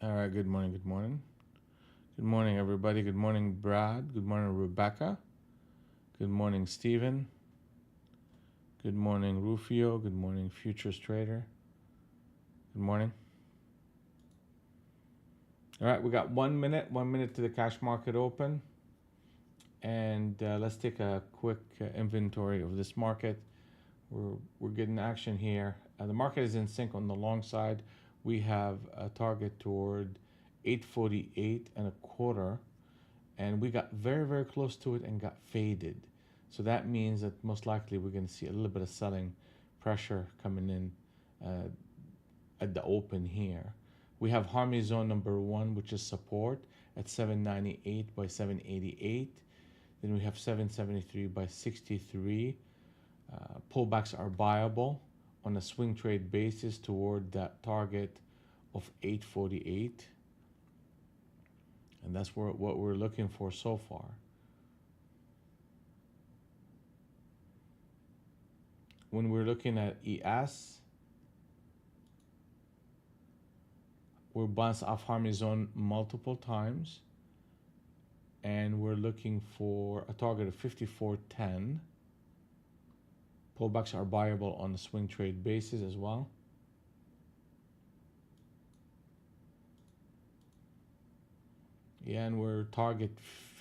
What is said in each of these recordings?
All right, good morning, good morning. Good morning, everybody. Good morning, Brad. Good morning, Rebecca. Good morning, Stephen. Good morning, Rufio. Good morning, Futures Trader. Good morning. All right, we got 1 minute to the cash market open. And let's take a quick inventory of this market. We're getting action here. The market is in sync on the long side. We have a target toward 848 and a quarter. And we got very, very close to it and got faded. So that means that most likely we're going to see a little bit of selling pressure coming in at the open here. We have harmony zone number 1, which is support at 798 by 788. Then we have 773 by 63. Pullbacks are buyable on a swing trade basis toward that target of 848. And that's what we're looking for so far. When we're looking at ES, we're bounced off harmony zone multiple times. And we're looking for a target of 54.10. Pullbacks are buyable on a swing trade basis as well. Yeah, and we're target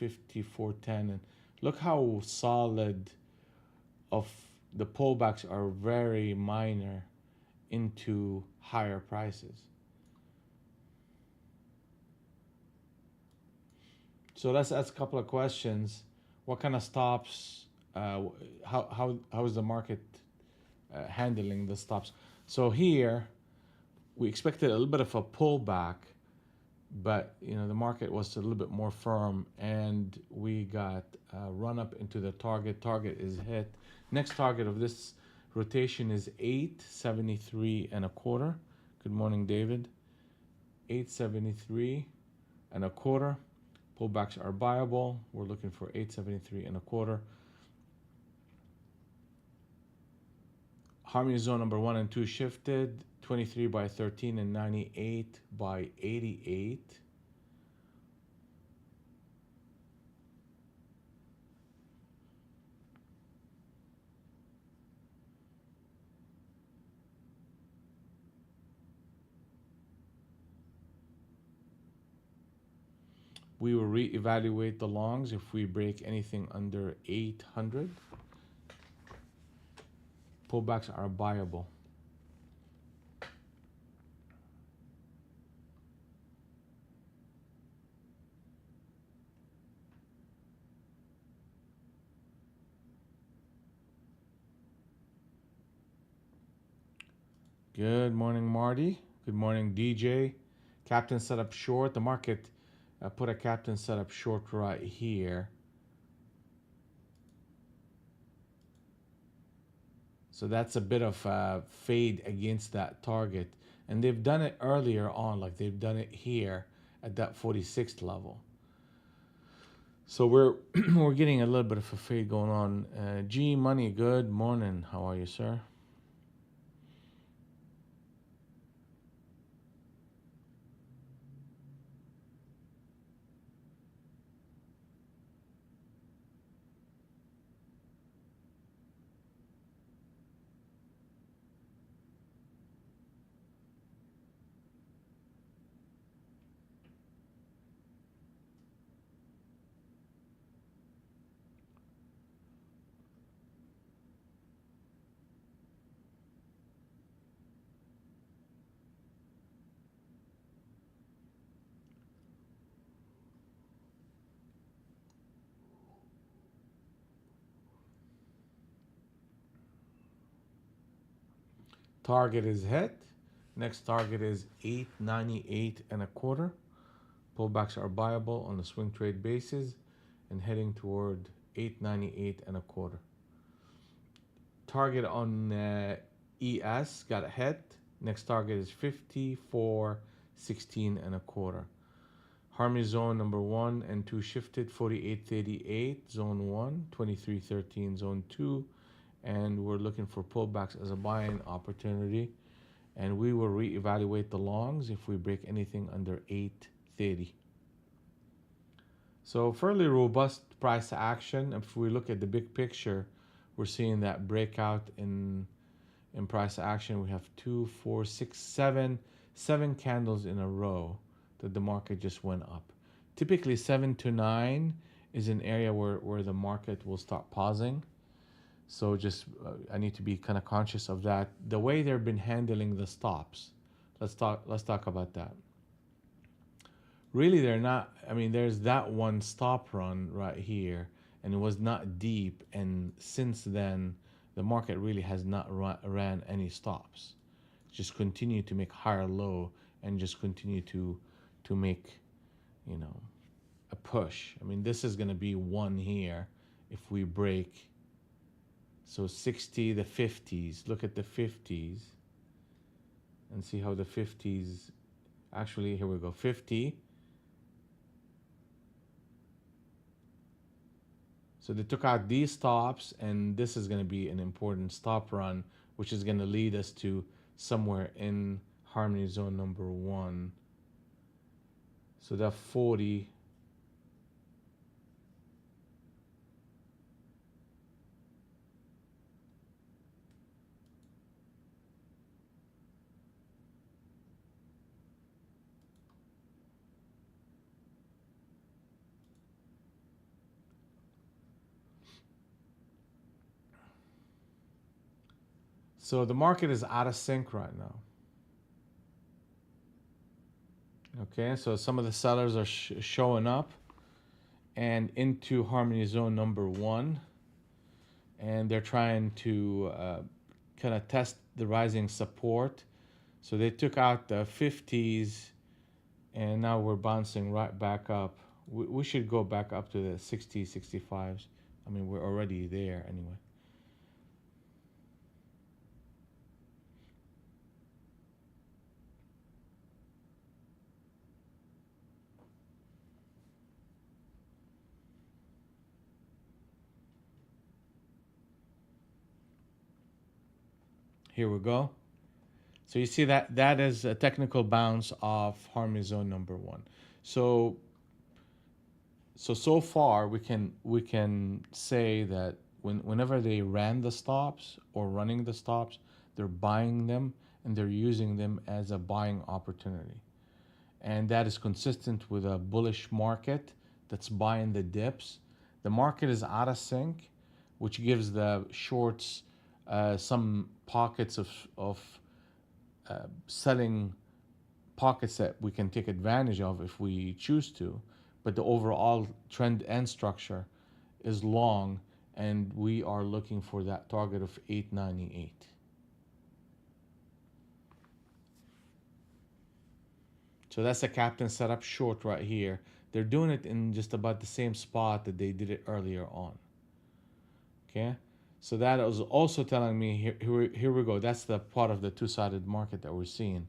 54.10. And look how solid of the pullbacks are very minor into higher prices. So let's ask a couple of questions. What kind of stops? How is the market handling the stops? So here we expected a little bit of a pullback, but the market was a little bit more firm, and we got run up into the target. Target is hit. Next target of this rotation is 873 and a quarter. Good morning, David. 873 and a quarter. Pullbacks are buyable. We're looking for 873 and a quarter. Harmony zone number 1 and 2 shifted. 23 by 13 and 98 by 88. We will reevaluate the longs if we break anything under 800. Pullbacks are buyable. Good morning, Marty. Good morning, DJ. Captain set up short. The market put a captain set up short right here. So that's a bit of a fade against that target. And they've done it earlier on, like they've done it here at that 46th level. So we're we're getting a little bit of a fade going on. G Money, good morning. How are you, sir? Target is hit. Next target is 898 and a quarter. Pullbacks are buyable on a swing trade basis and heading toward 898 and a quarter. Target on ES got hit. Next target is 54.16 and a quarter. Harmony zone number 1 and 2 shifted. 48.38 zone 1, 23.13 zone 2, and we're looking for pullbacks as a buying opportunity. and we will reevaluate the longs if we break anything under 830. So fairly robust price action. If we look at the big picture, we're seeing that breakout in price action. We have 2, 4, 6, 7 candles in a row that the market just went up. Typically 7 to 9 is an area where the market will start pausing. So just I need to be kind of conscious of that. The way they've been handling the stops, let's talk about that. Really, they're not. I mean, there's that one stop run right here, and it was not deep. And since then, the market really has not ran any stops. Just continue to make higher low and just continue to make, you know, a push. I mean, this is going to be one here if we break. So 60, the 50s. Look at the 50s and see how the 50s. Actually, here we go. 50. So they took out these stops, and this is going to be an important stop run, which is going to lead us to somewhere in harmony zone number 1. So that 40. So the market is out of sync right now. Okay, so some of the sellers are showing up and into harmony zone number 1, and they're trying to kind of test the rising support. So they took out the 50s, and now we're bouncing right back up. We should go back up to the 60s, 65s. I mean, we're already there anyway. Here we go. So you see that is a technical bounce of harmony zone number 1. So far we can say that whenever they ran the stops or running the stops, they're buying them and they're using them as a buying opportunity. And that is consistent with a bullish market that's buying the dips. The market is out of sync, which gives the shorts some pockets of selling pockets that we can take advantage of if we choose to, but the overall trend and structure is long, and we are looking for that target of 898. So that's a captain setup short right here. They're doing it in just about the same spot that they did it earlier on. Okay, so that was also telling me here we go. That's the part of the two-sided market that we're seeing.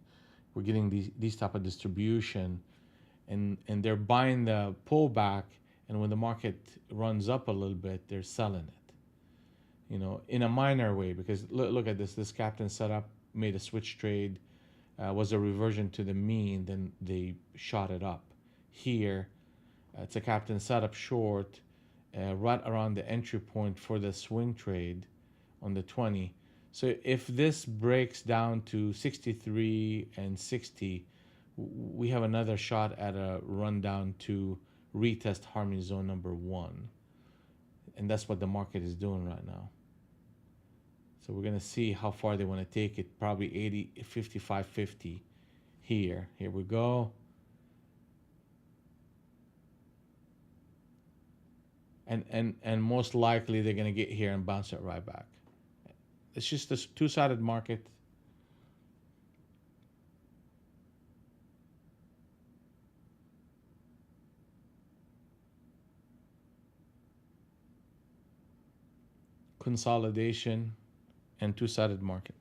We're getting these type of distribution, and they're buying the pullback, and when the market runs up a little bit, they're selling it. You know, in a minor way, because look at this. This captain setup made a switch trade, was a reversion to the mean, then they shot it up. Here, it's a captain setup short, right around the entry point for the swing trade on the 20. So if this breaks down to 63 and 60, we have another shot at a rundown to retest harmony zone number 1. And that's what the market is doing right now. So we're going to see how far they want to take it. Probably 80, 55, 50 here. Here we go. And most likely they're going to get here and bounce it right back. It's just this two-sided market. Consolidation and two-sided market.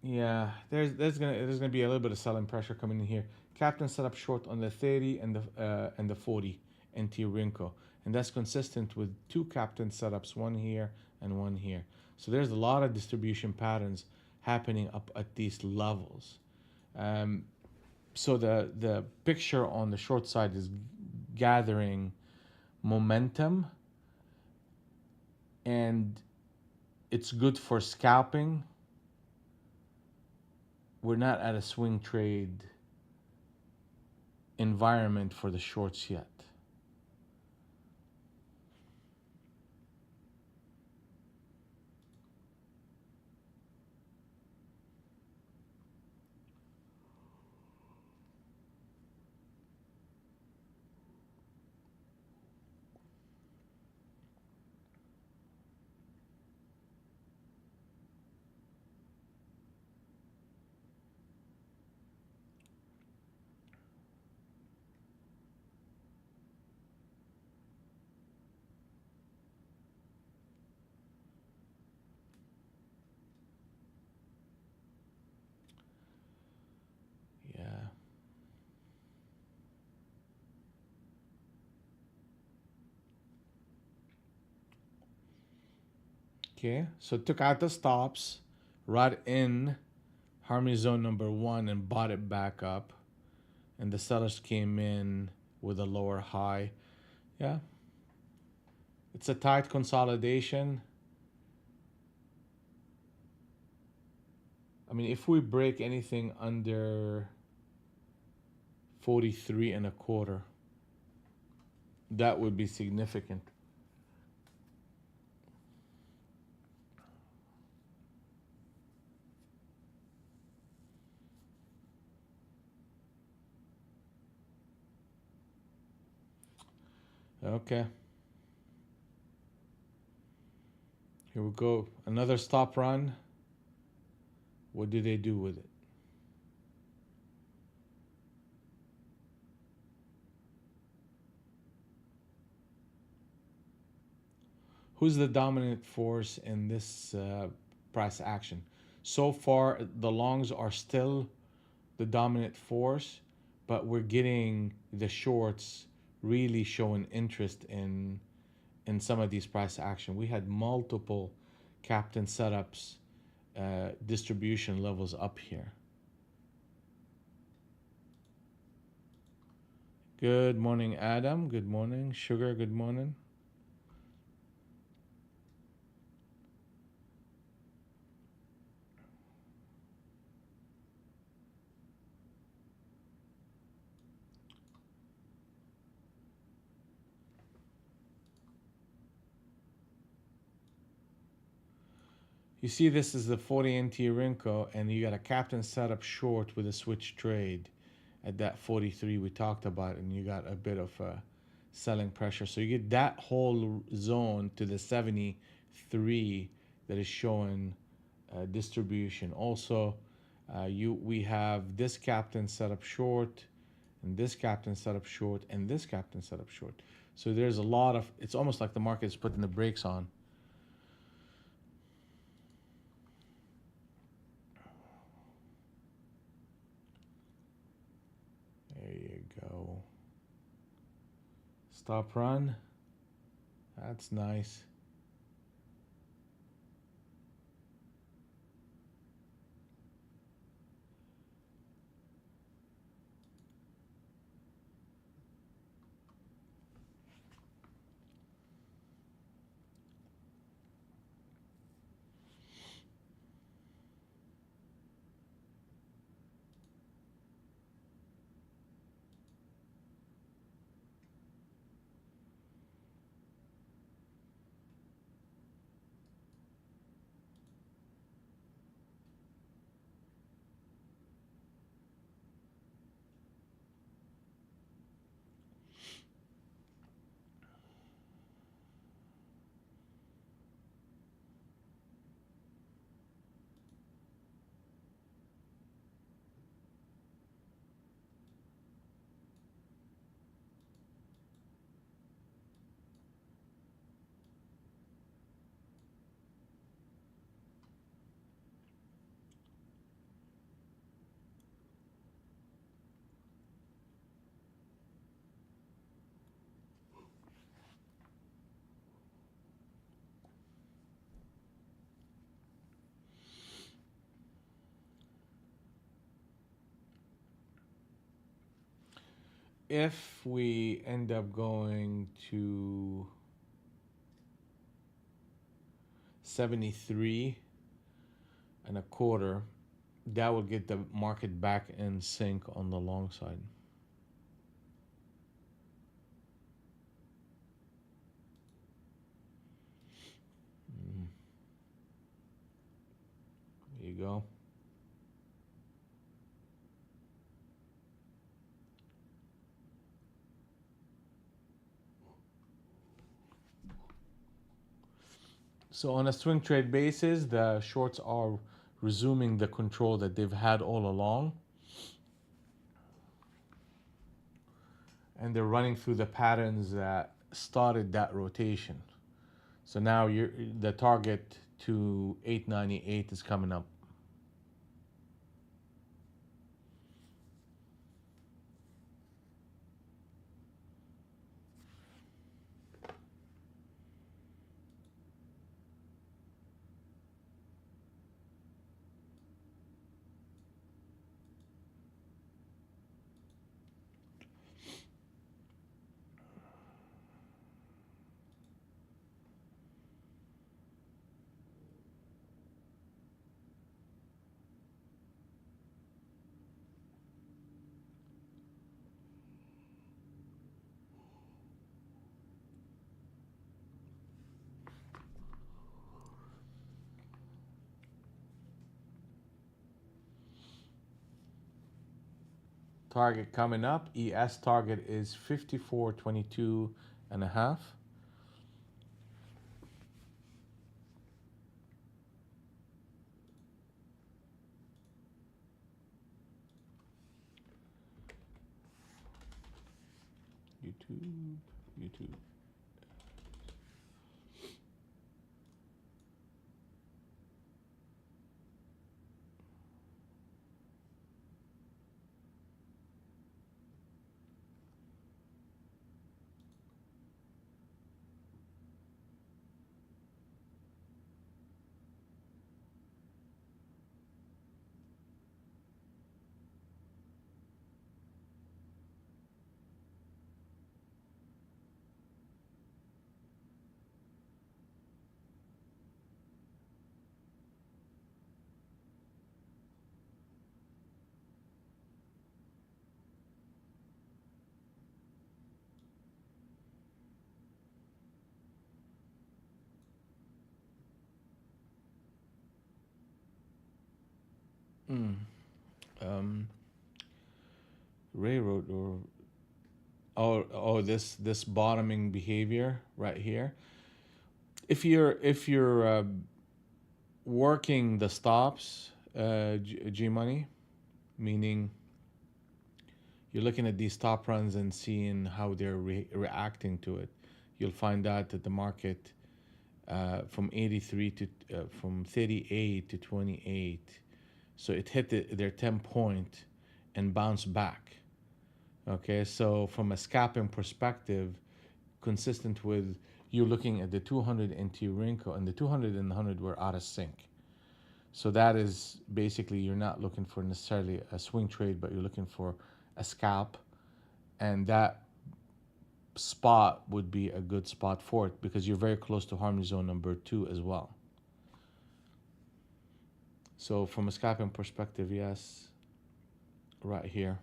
Yeah, there's gonna be a little bit of selling pressure coming in here. Captain set up short on the 30 and the 40 NT Rinko, and that's consistent with two captain setups, one here and one here. So there's a lot of distribution patterns happening up at these levels. Um, so the picture on the short side is gathering momentum, and it's good for scalping. We're not at a swing trade environment for the shorts yet. Yeah. Okay, so took out the stops right in harmony zone number one and bought it back up, and the sellers came in with a lower high. Yeah, it's a tight consolidation. I mean, if we break anything under 43 and a quarter, that would be significant. Okay, here we go. Another stop run. What do they do with it? Who's the dominant force in this price action? So far, the longs are still the dominant force, but we're getting the shorts really showing interest in some of these price action. We had multiple captain setups, distribution levels up here. Good morning, Adam. Good morning, Sugar. Good morning. You see, this is the 40 NT Rinko, and you got a captain setup short with a switch trade at that 43 we talked about, and you got a bit of selling pressure. So you get that whole zone to the 73 that is showing distribution. Also, we have this captain setup short, and this captain setup short, and this captain setup short. So there's a lot of, it's almost like the market is putting the brakes on. There you go. Stop run. That's nice. if we end up going to 73.25, that will get the market back in sync on the long side. There you go. So on a swing trade basis, the shorts are resuming the control that they've had all along. And they're running through the patterns that started that rotation. So now the target to 898 is coming up. Target coming up. ES target is 54.22 and a half. YouTube. Railroad or this bottoming behavior right here. If you're working the stops, G money, meaning you're looking at these stop runs and seeing how they're reacting to it, you'll find out that the market from 83 to from 38 to 28, so it hit their 10 point and bounced back. Okay, so from a scalping perspective, consistent with you looking at the 200 NT wrinkle, and the 200 and the 100 were out of sync. So that is basically, you're not looking for necessarily a swing trade, but you're looking for a scalp, and that spot would be a good spot for it because you're very close to harmony zone number 2 as well. So from a scalping perspective, yes, right here.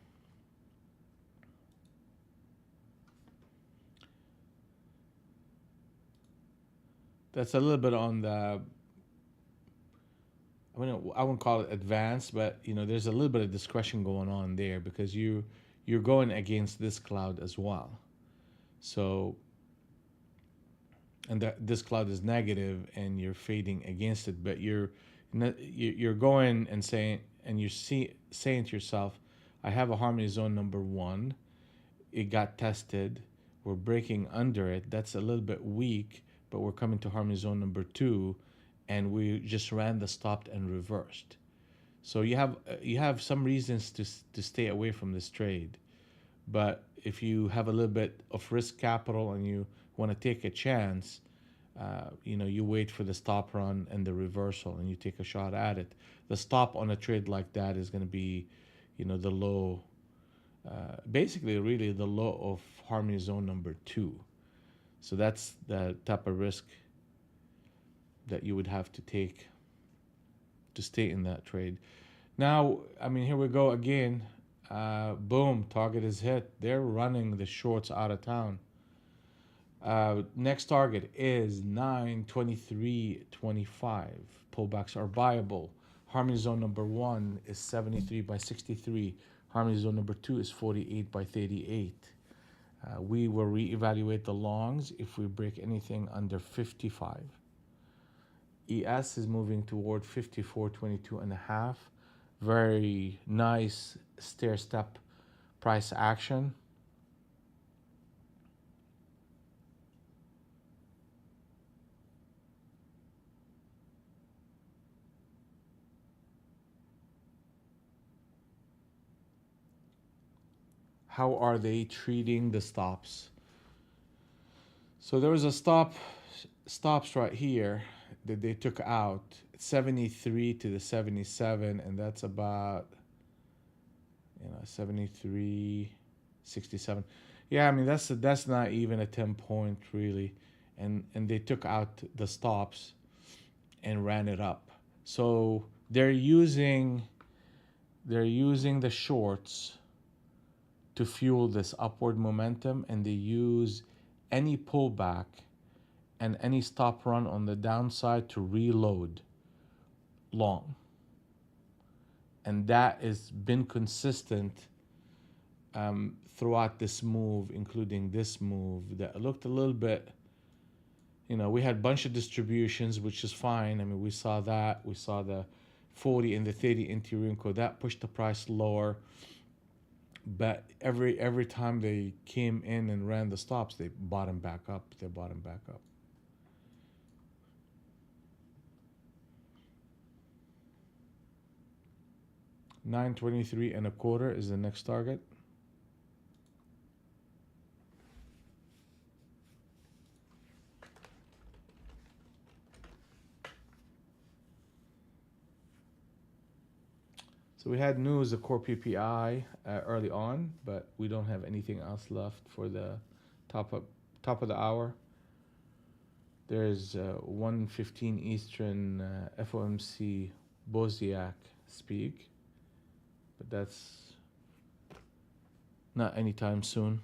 That's a little bit on the, I wouldn't call it advanced, but there's a little bit of discretion going on there because you're going against this cloud as well. So, and this cloud is negative and you're fading against it, but you're going and saying, and saying to yourself, I have a harmony zone number 1. It got tested. We're breaking under it. That's a little bit weak, but we're coming to harmony zone number 2, and we just ran the stop and reversed. So you have some reasons to stay away from this trade, but if you have a little bit of risk capital and you want to take a chance, you wait for the stop run and the reversal, and you take a shot at it. The stop on a trade like that is going to be, the low basically really the low of harmony zone number 2. So that's the type of risk that you would have to take to stay in that trade. Now, I mean, here we go again. Boom, target is hit. They're running the shorts out of town. Next target is 923.25. Pullbacks are buyable. Harmony zone number 1 is 73 by 63. Harmony zone number 2 is 48 by 38. We will reevaluate the longs if we break anything under 55. ES is moving toward 54.22 and a half. Very nice stair step price action. How are they treating the stops? So there was a stops right here that they took out, 73 to the 77, and that's about 73.67. Yeah, I mean that's not even a 10 point really, and they took out the stops and ran it up. So they're using the shorts to fuel this upward momentum, and they use any pullback and any stop run on the downside to reload long. And that has been consistent throughout this move, including this move that looked a little bit, we had a bunch of distributions, which is fine. I mean, we saw that. We saw the 40 and the 30 interior code. That pushed the price lower. But every time they came in and ran the stops, they bottomed back up. 923 and a quarter is the next target. So we had news of core PPI early on, but we don't have anything else left for the top of the hour. There's 1:15 Eastern FOMC Bozniak speak, but that's not anytime soon.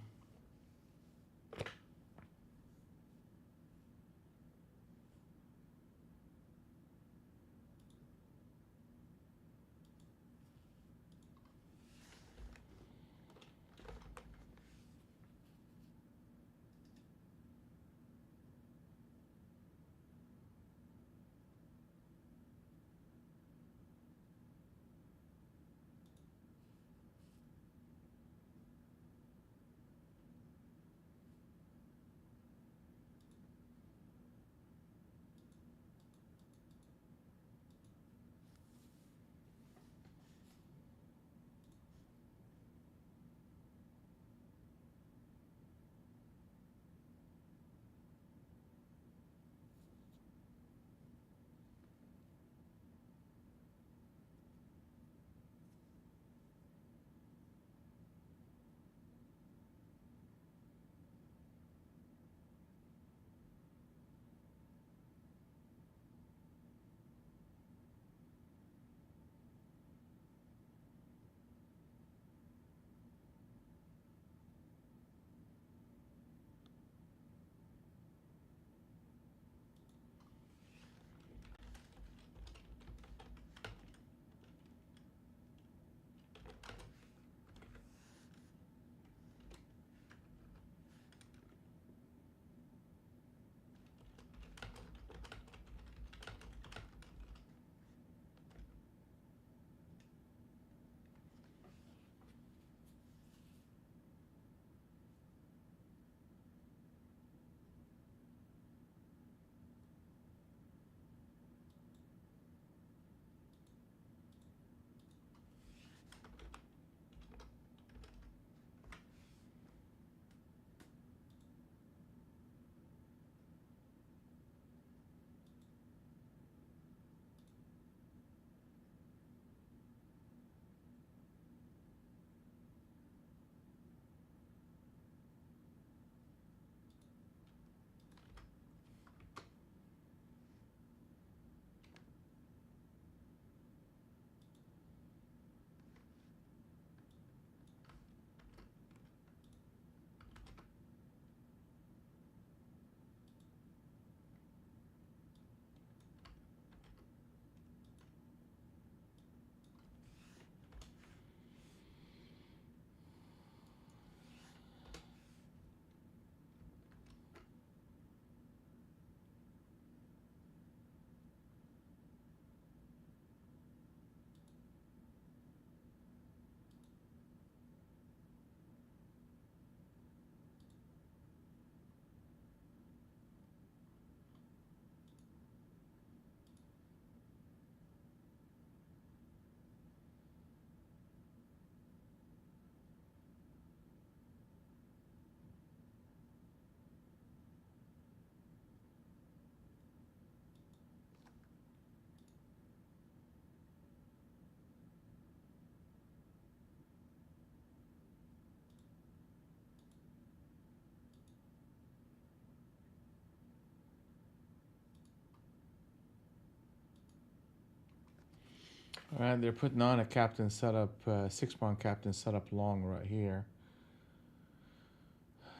All right, they're putting on a captain setup, 6 pound captain setup long right here.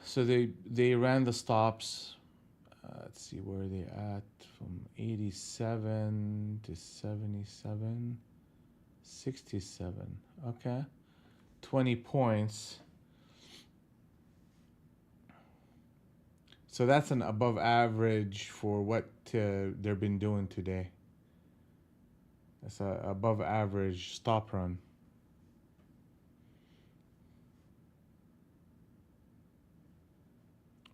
So they ran the stops. Let's see where they at, from 87 to 77, 67. Okay, 20 points. So that's an above average for what they've been doing today. That's a above average stop run.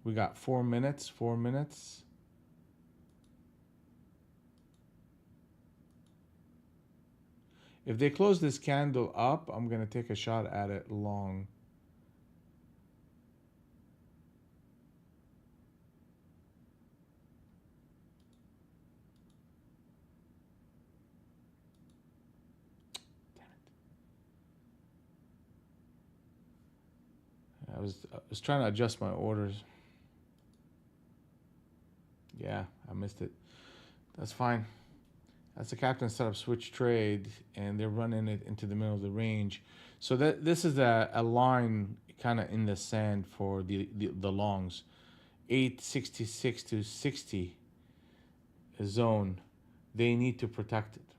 We got 4 minutes, 4 minutes. If they close this candle up, I'm gonna take a shot at it long. I was trying to adjust my orders. Yeah, I missed it. That's fine. That's a captain setup switch trade, and they're running it into the middle of the range. So this is a line kind of in the sand for the longs. 866 to 60 zone. They need to protect it.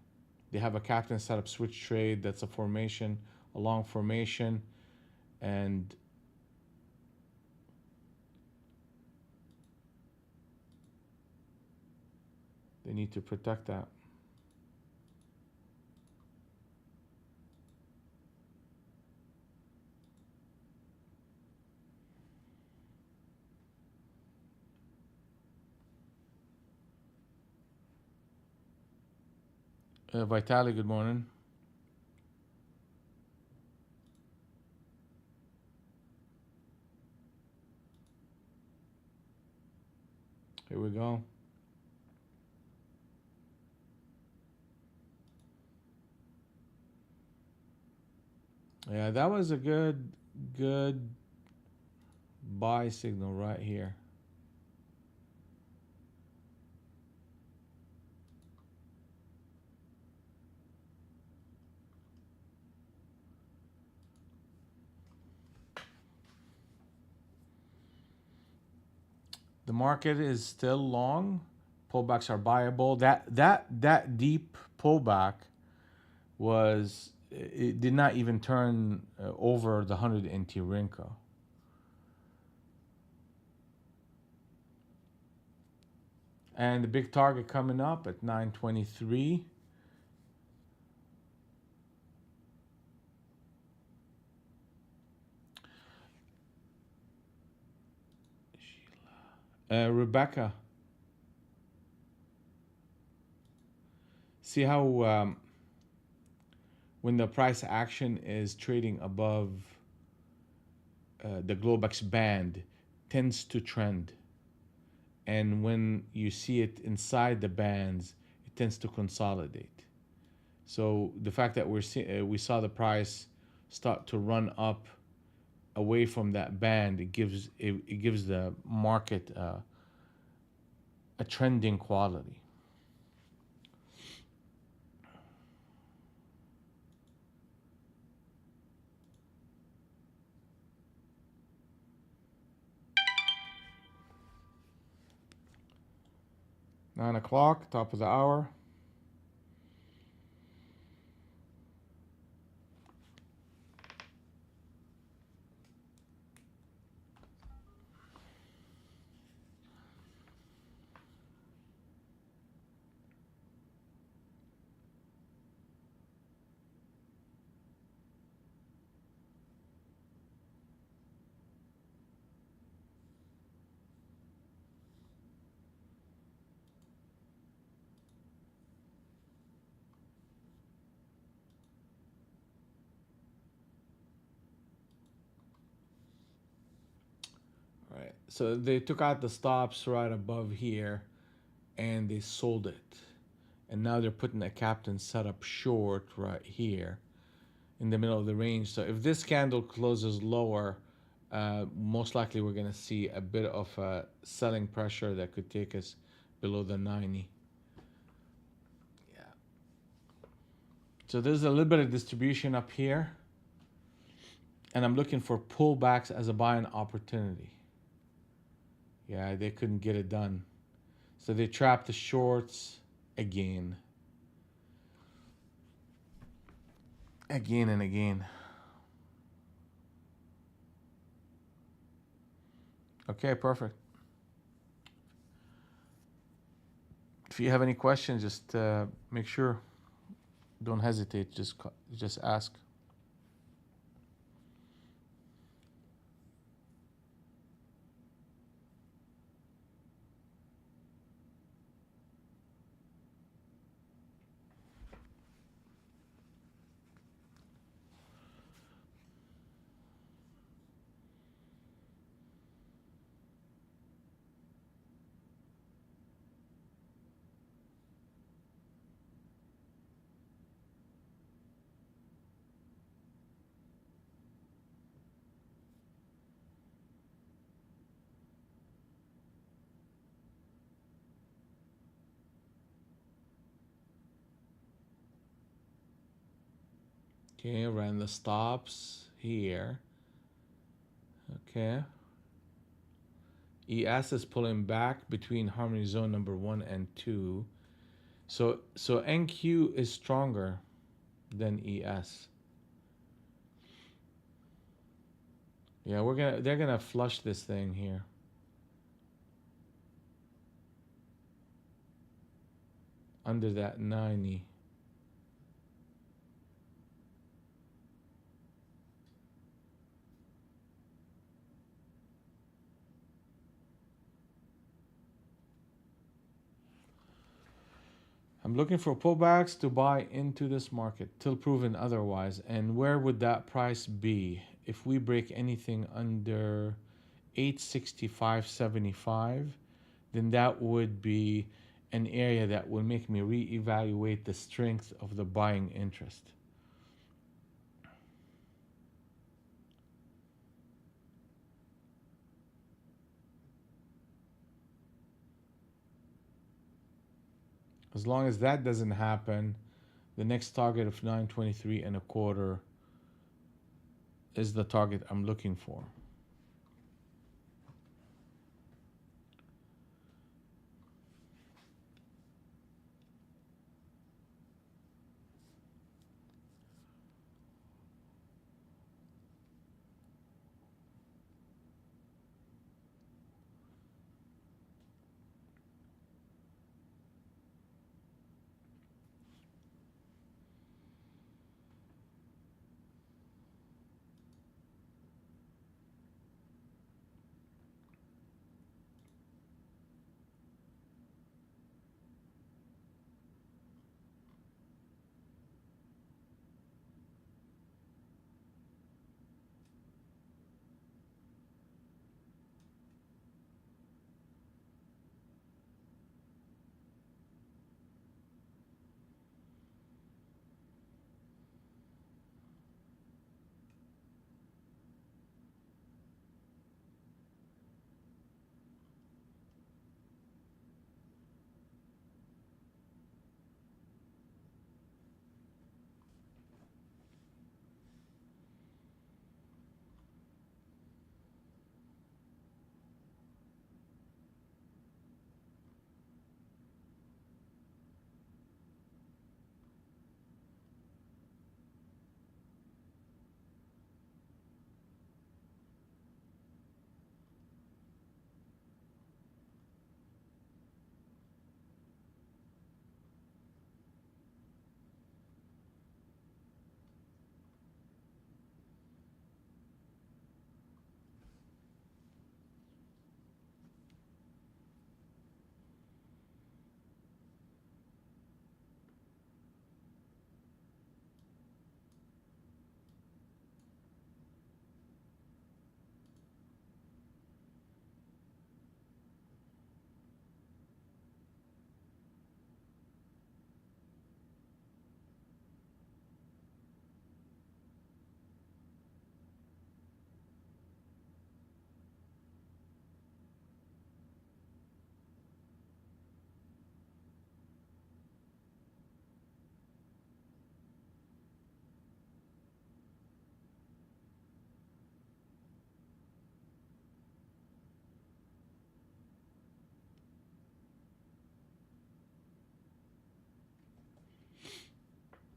They have a captain setup switch trade. That's a formation, a long formation, and they need to protect that. Vitali, good morning. Here we go. Yeah, that was a good buy signal right here. The market is still long. Pullbacks are buyable. That deep pullback was, it did not even turn over the 100 NT Rinko. And the big target coming up at 923. Rebecca, see how when the price action is trading above the Globex band, tends to trend. And when you see it inside the bands, it tends to consolidate. So the fact that we saw the price start to run up away from that band, it gives the market a trending quality. Nine o'clock, top of the hour. Right. So they took out the stops right above here and they sold it. And now they're putting a captain setup short right here in the middle of the range. So if this candle closes lower, most likely we're going to see a bit of a selling pressure that could take us below the 90. Yeah. So there's a little bit of distribution up here, and I'm looking for pullbacks as a buying opportunity. Yeah, they couldn't get it done. So they trapped the shorts again. Again and again. Okay, perfect. If you have any questions, just make sure, don't hesitate, just ask. Okay, ran the stops here. Okay. ES is pulling back between harmony zone number 1 and 2. So NQ is stronger than ES. Yeah, they're gonna flush this thing here. Under that 90. I'm looking for pullbacks to buy into this market till proven otherwise. And where would that price be? If we break anything under 865.75, then that would be an area that will make me reevaluate the strength of the buying interest. As long as that doesn't happen, the next target of 923.25 is the target I'm looking for.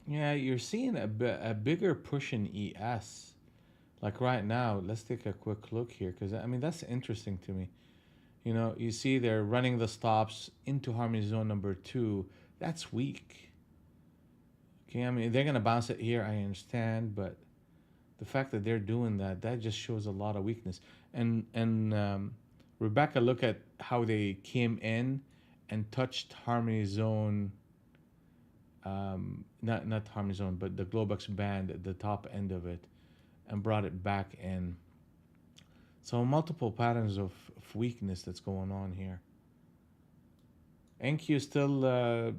Yeah, you're seeing a bigger push in ES. Like right now, let's take a quick look here because I mean that's interesting to me. You know, you see they're running the stops into harmony zone number two. That's weak. Okay, I mean they're gonna bounce it here. I understand, but the fact that they're doing that, that just shows a lot of weakness. And Rebecca, look at how they came in and touched harmony zone. Not harmony zone, but the Globex band at the top end of it, and brought it back in. So multiple patterns of weakness that's going on here. NQ is still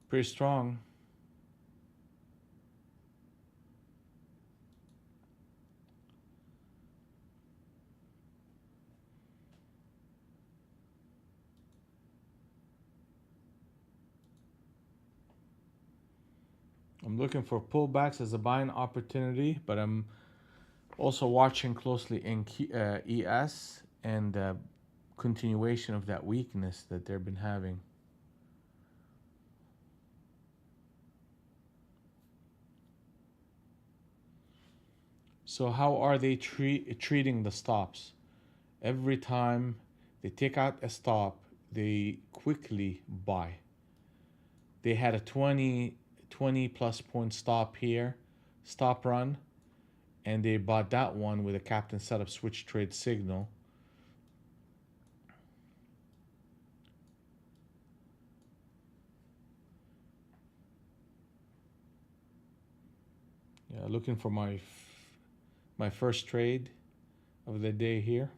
pretty strong. I'm looking for pullbacks as a buying opportunity, but I'm also watching closely in ES and continuation of that weakness that they've been having. So how are they treating the stops? Every time they take out a stop, they quickly buy. They had a 20 plus point stop here, stop run, and they bought that one with a captain setup switch trade signal. Yeah, looking for my first trade of the day here.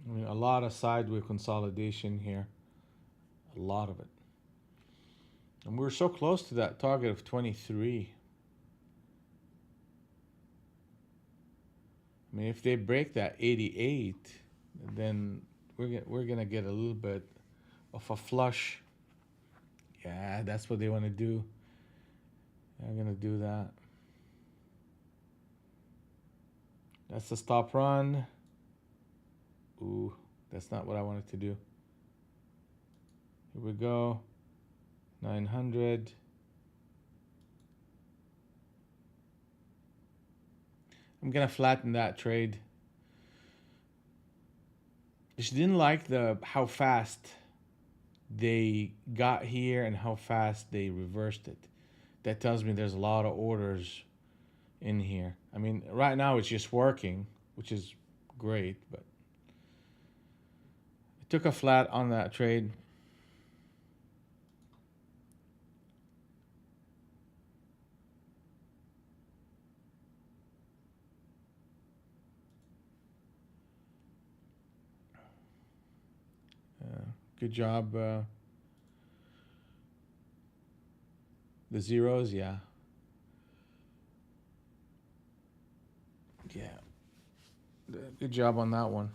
I mean, a lot of sideways consolidation here, a lot of it. And we're so close to that target of 23. I mean, if they break that 88, then we're gonna get a little bit of a flush. Yeah, that's what they want to do. They're gonna do that. That's the stop run. Ooh, that's not what I wanted to do. Here we go. 900. I'm gonna flatten that trade. Just didn't like the how fast they got here and how fast they reversed it. That tells me there's a lot of orders in here. I mean, right now it's just working, which is great, but I took a flat on that trade. Good job. The zeros, yeah. Yeah. Good job on that one.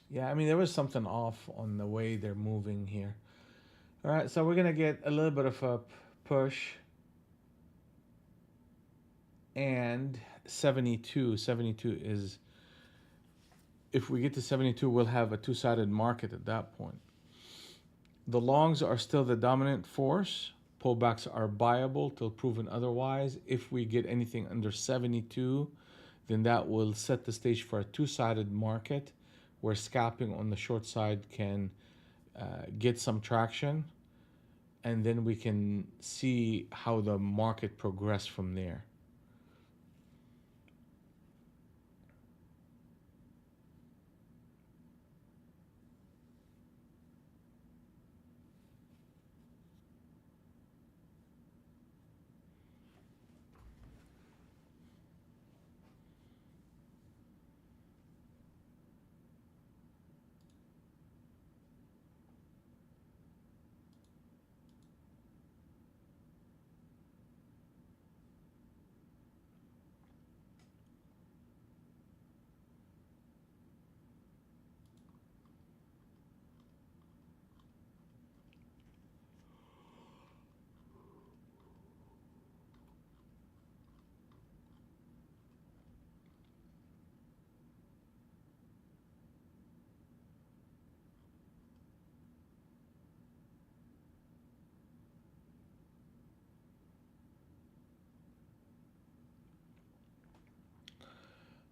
Yeah, I mean, there was something off on the way they're moving here. All right, so we're going to get a little bit of a push. And 72. 72 is, if we get to 72, we'll have a two-sided market at that point. The longs are still the dominant force. Pullbacks are buyable till proven otherwise. If we get anything under 72, then that will set the stage for a two-sided market where scalping on the short side can get some traction, and then we can see how the market progress from there.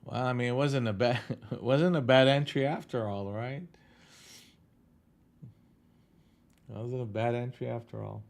Well, I mean, it wasn't a bad it wasn't a bad entry after all, right? It wasn't a bad entry after all.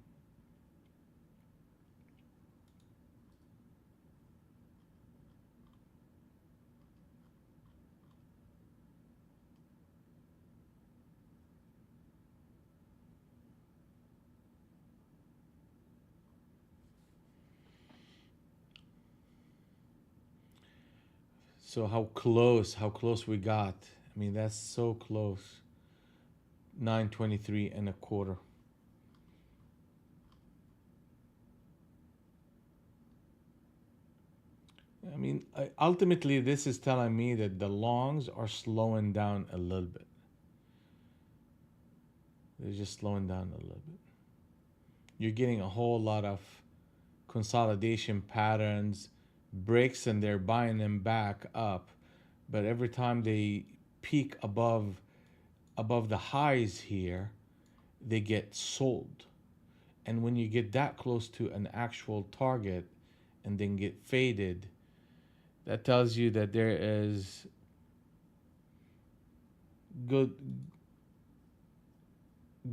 So how close we got. I mean, that's so close. 923 and a quarter. I mean, ultimately, this is telling me that the longs are slowing down a little bit. They're just slowing down a little bit. You're getting a whole lot of consolidation patterns, breaks, and they're buying them back up. But every time they peak above the highs here, they get sold. And when you get that close to an actual target and then get faded, that tells you that there is good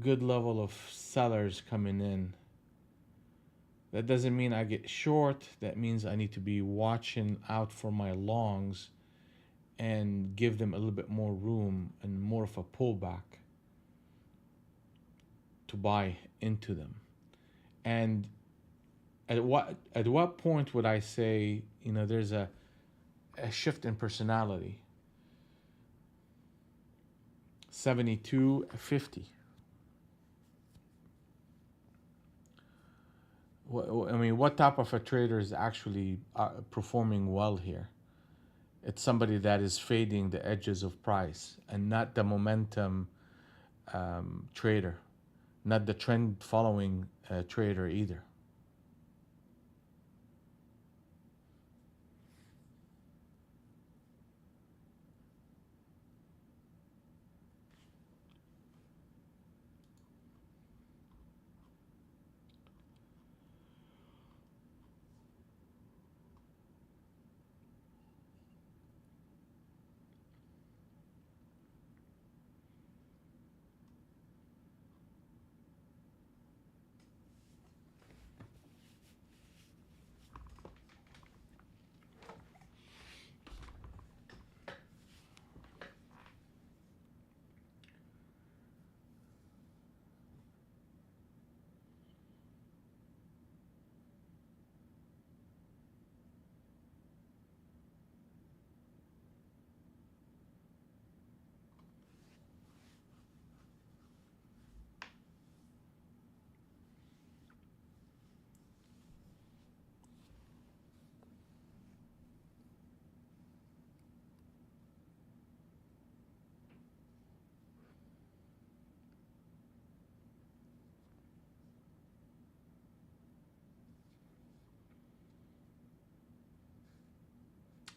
good level of sellers coming in. That doesn't mean I get short. That means I need to be watching out for my longs and give them a little bit more room and more of a pullback to buy into them. And at what point would I say, there's a shift in personality? 72.50. I mean, what type of a trader is actually performing well here? It's somebody that is fading the edges of price and not the momentum trader, not the trend following trader either.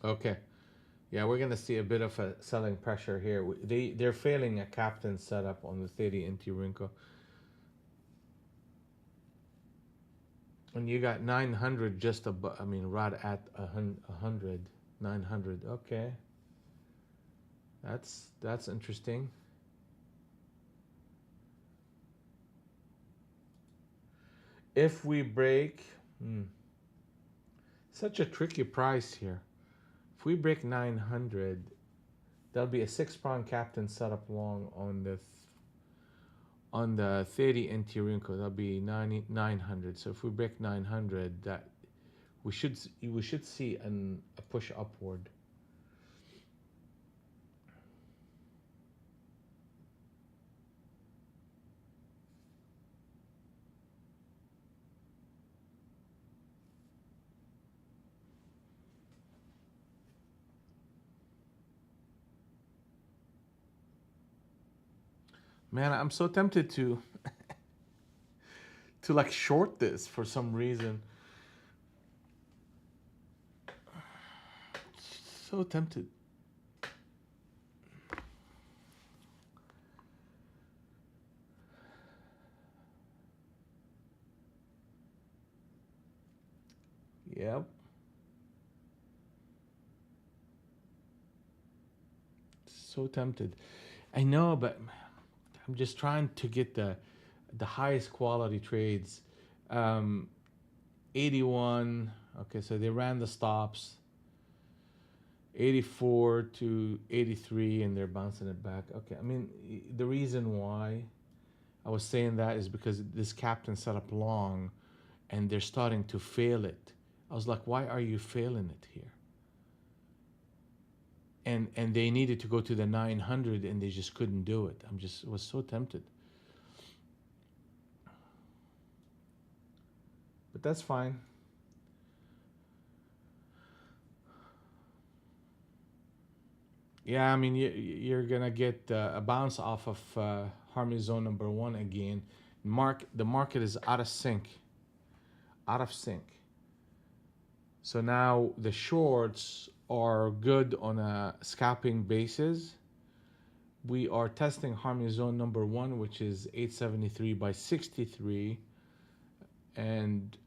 Okay. Yeah, we're gonna see a bit of a selling pressure here. They're failing a captain setup on the 30 NT Rinko. And you got 900 just above, I mean, right at 100, 900. Okay. That's interesting. If we break, such a tricky price here. If we break 900, there'll be a six-prong captain setup long on the 30 NT Rinko. That'll be 900. So if we break 900, that we should see a push upward. Man, I'm so tempted to like short this for some reason. So tempted. Yep. So tempted. I know, but I'm just trying to get the highest quality trades. Um, 81. Okay, so they ran the stops. 84 to 83, and they're bouncing it back. Okay, I mean, the reason why I was saying that is because this captain set up long, and they're starting to fail it. I was like, why are you failing it here? And they needed to go to the 900, and they just couldn't do it. Was so tempted. But that's fine. Yeah, I mean, you're gonna get a bounce off of Harmony Zone number one again. The market is out of sync, out of sync. So now the shorts are good on a scalping basis. We are testing Harmony Zone number one, which is 873 by 63, and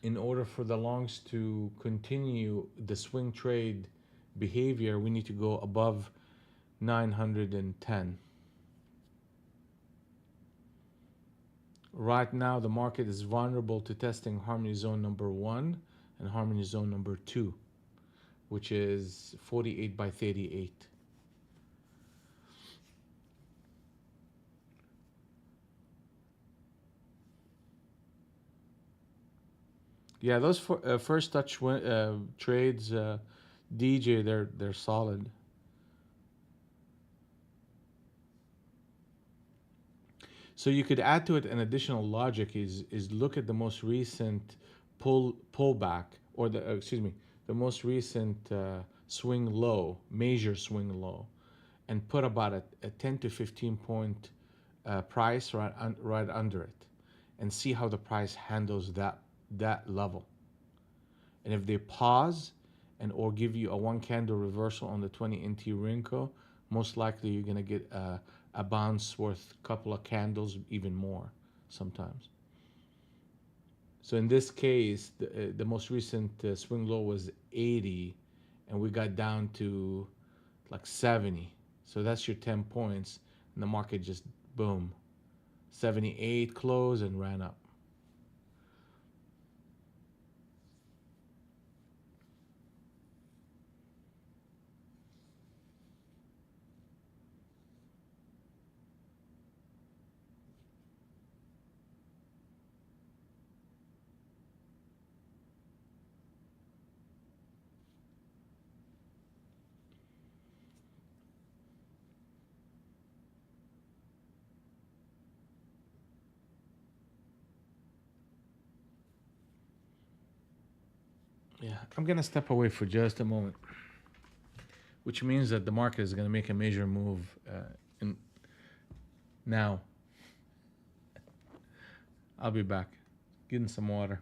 in order for the longs to continue the swing trade behavior, we need to go above 910. Right now, the market is vulnerable to testing Harmony Zone number one and Harmony Zone number two, which is 48 by 38. Yeah, those first touch trades, DJ, they're solid. So you could add to it an additional logic is look at the most recent pullback, or excuse me, the most recent swing low, major swing low, and put about a 10 to 15 point price right under it, and see how the price handles that level. And if they pause and or give you a one candle reversal on the 20 NT Rinko, most likely you're gonna get a bounce worth a couple of candles, even more sometimes. So in this case, the most recent swing low was 80, and we got down to like 70. So that's your 10 points, and the market just boom, 78 closed and ran up. Yeah, I'm gonna step away for just a moment, which means that the market is gonna make a major move in now. I'll be back, getting some water.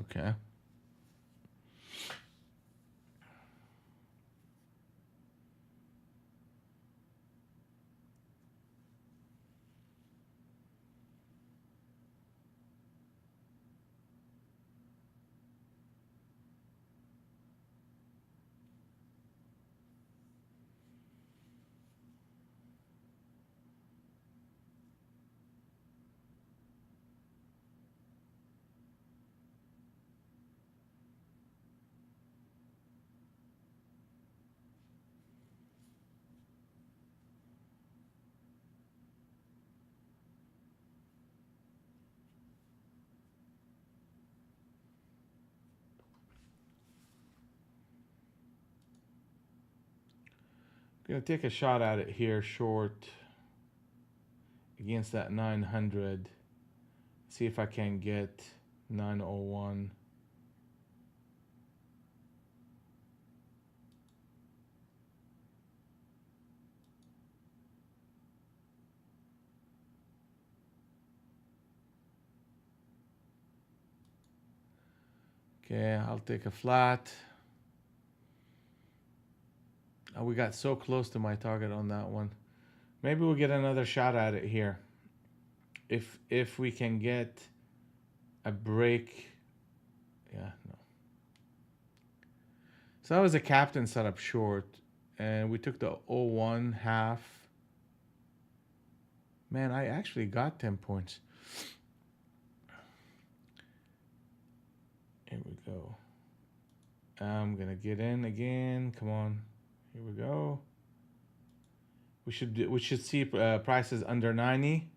Okay. Gonna take a shot at it here, short against that 900. See if I can get 901. Okay, I'll take a flat. Oh, we got so close to my target on that one. Maybe we'll get another shot at it here. If we can get a break. Yeah, no. So that was a captain setup short, and we took the 01 half. Man, I actually got 10 points. Here we go. I'm gonna get in again. Come on. Here we go. We should see prices under 90.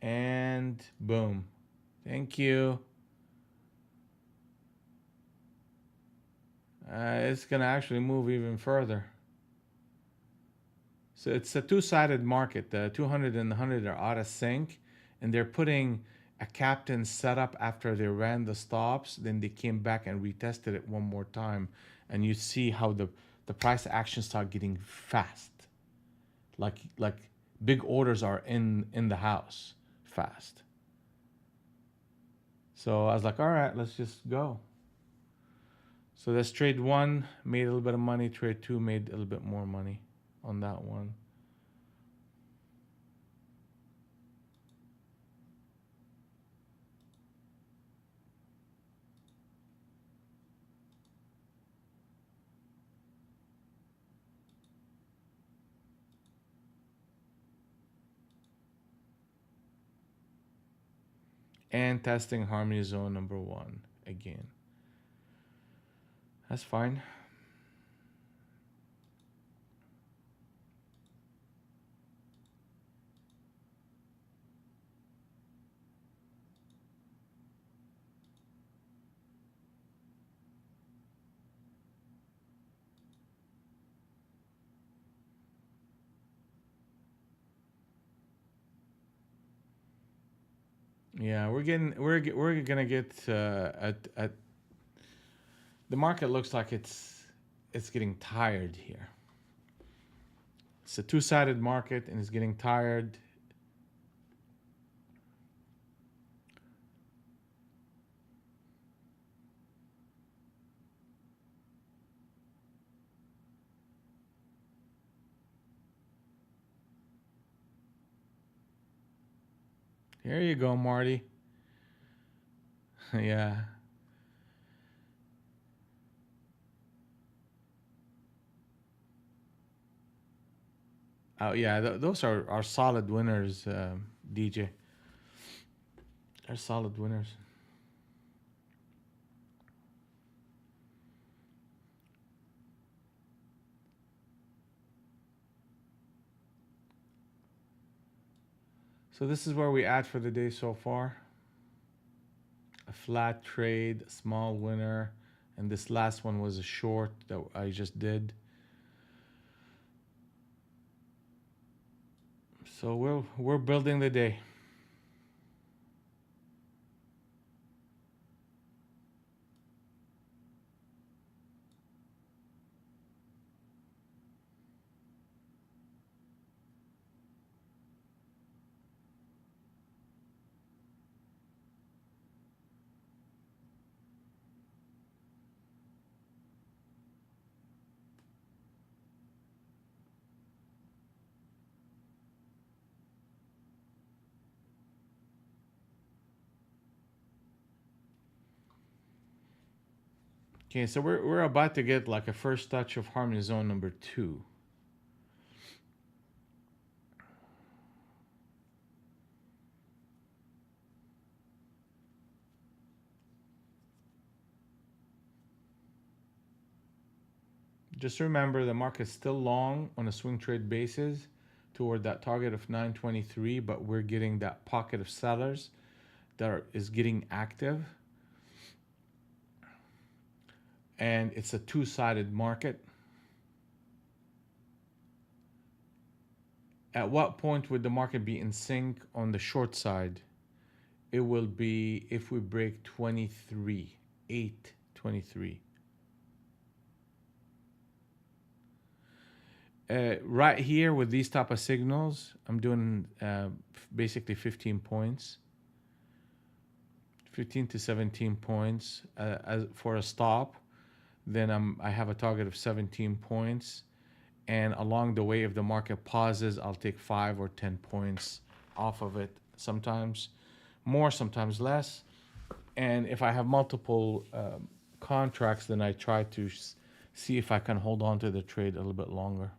And boom. Thank you. It's gonna actually move even further. So it's a two-sided market. The 200 and the 100 are out of sync, and they're putting a captain setup after they ran the stops. Then they came back and retested it one more time, and you see how the price action start getting fast, like big orders are in the house fast. So I was like, all right, let's just go. So that's trade one, made a little bit of money. Trade two made a little bit more money on that one. And testing harmony zone number one again. That's fine. Yeah, we're gonna get at the market looks like it's getting tired here. It's a two-sided market and it's getting tired. Here you go, Marty. Yeah. Oh yeah, those are solid winners, DJ. They're solid winners. So this is where we at for the day so far. A flat trade, a small winner, and this last one was a short that I just did. So we're building the day. Okay, so we're about to get like a first touch of harmony zone number 2. Just remember the market's still long on a swing trade basis toward that target of 923, but we're getting that pocket of sellers that is getting active. And it's a two-sided market. At what point would the market be in sync on the short side? It will be if we break 23, 823. Right here with these type of signals, I'm doing basically 15 points, 15 to 17 points as for a stop. Then I have a target of 17 points, and along the way, if the market pauses, I'll take 5 or 10 points off of it. Sometimes more, sometimes less. And if I have multiple contracts, then I try to see if I can hold on to the trade a little bit longer.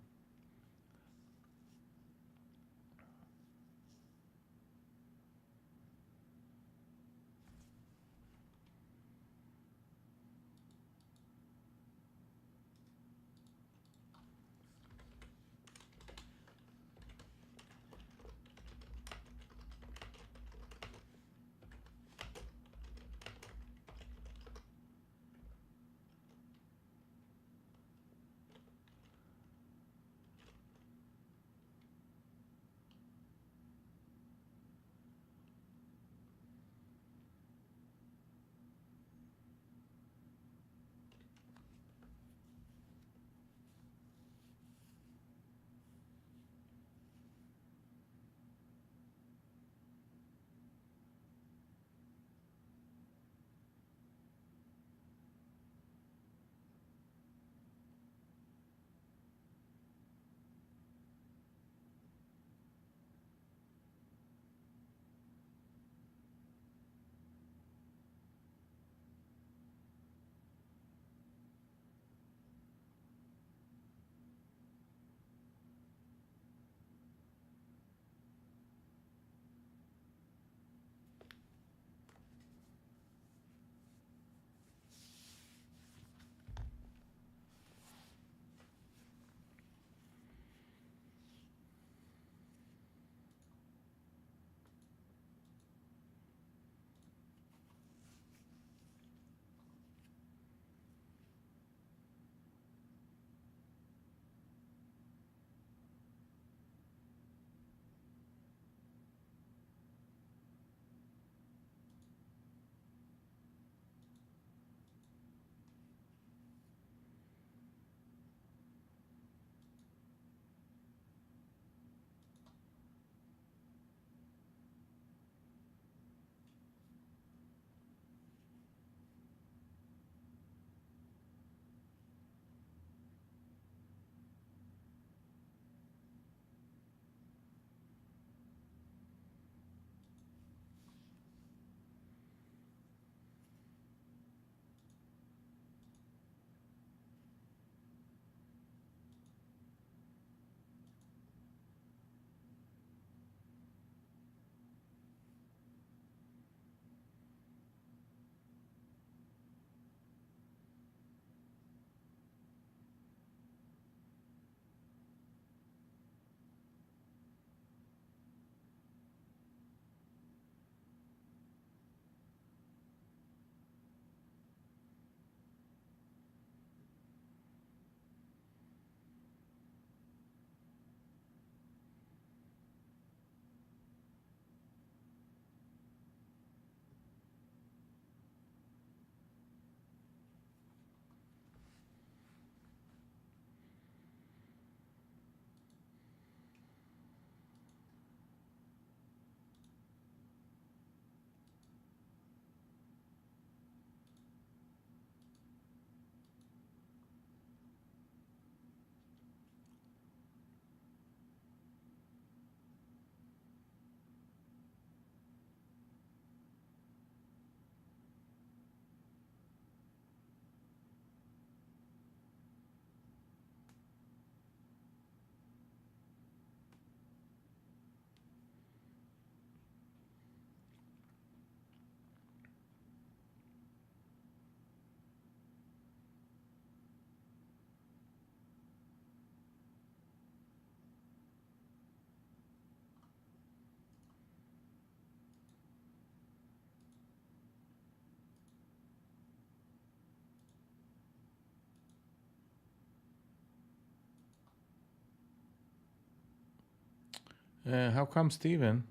How come Steven?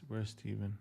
Where's Steven?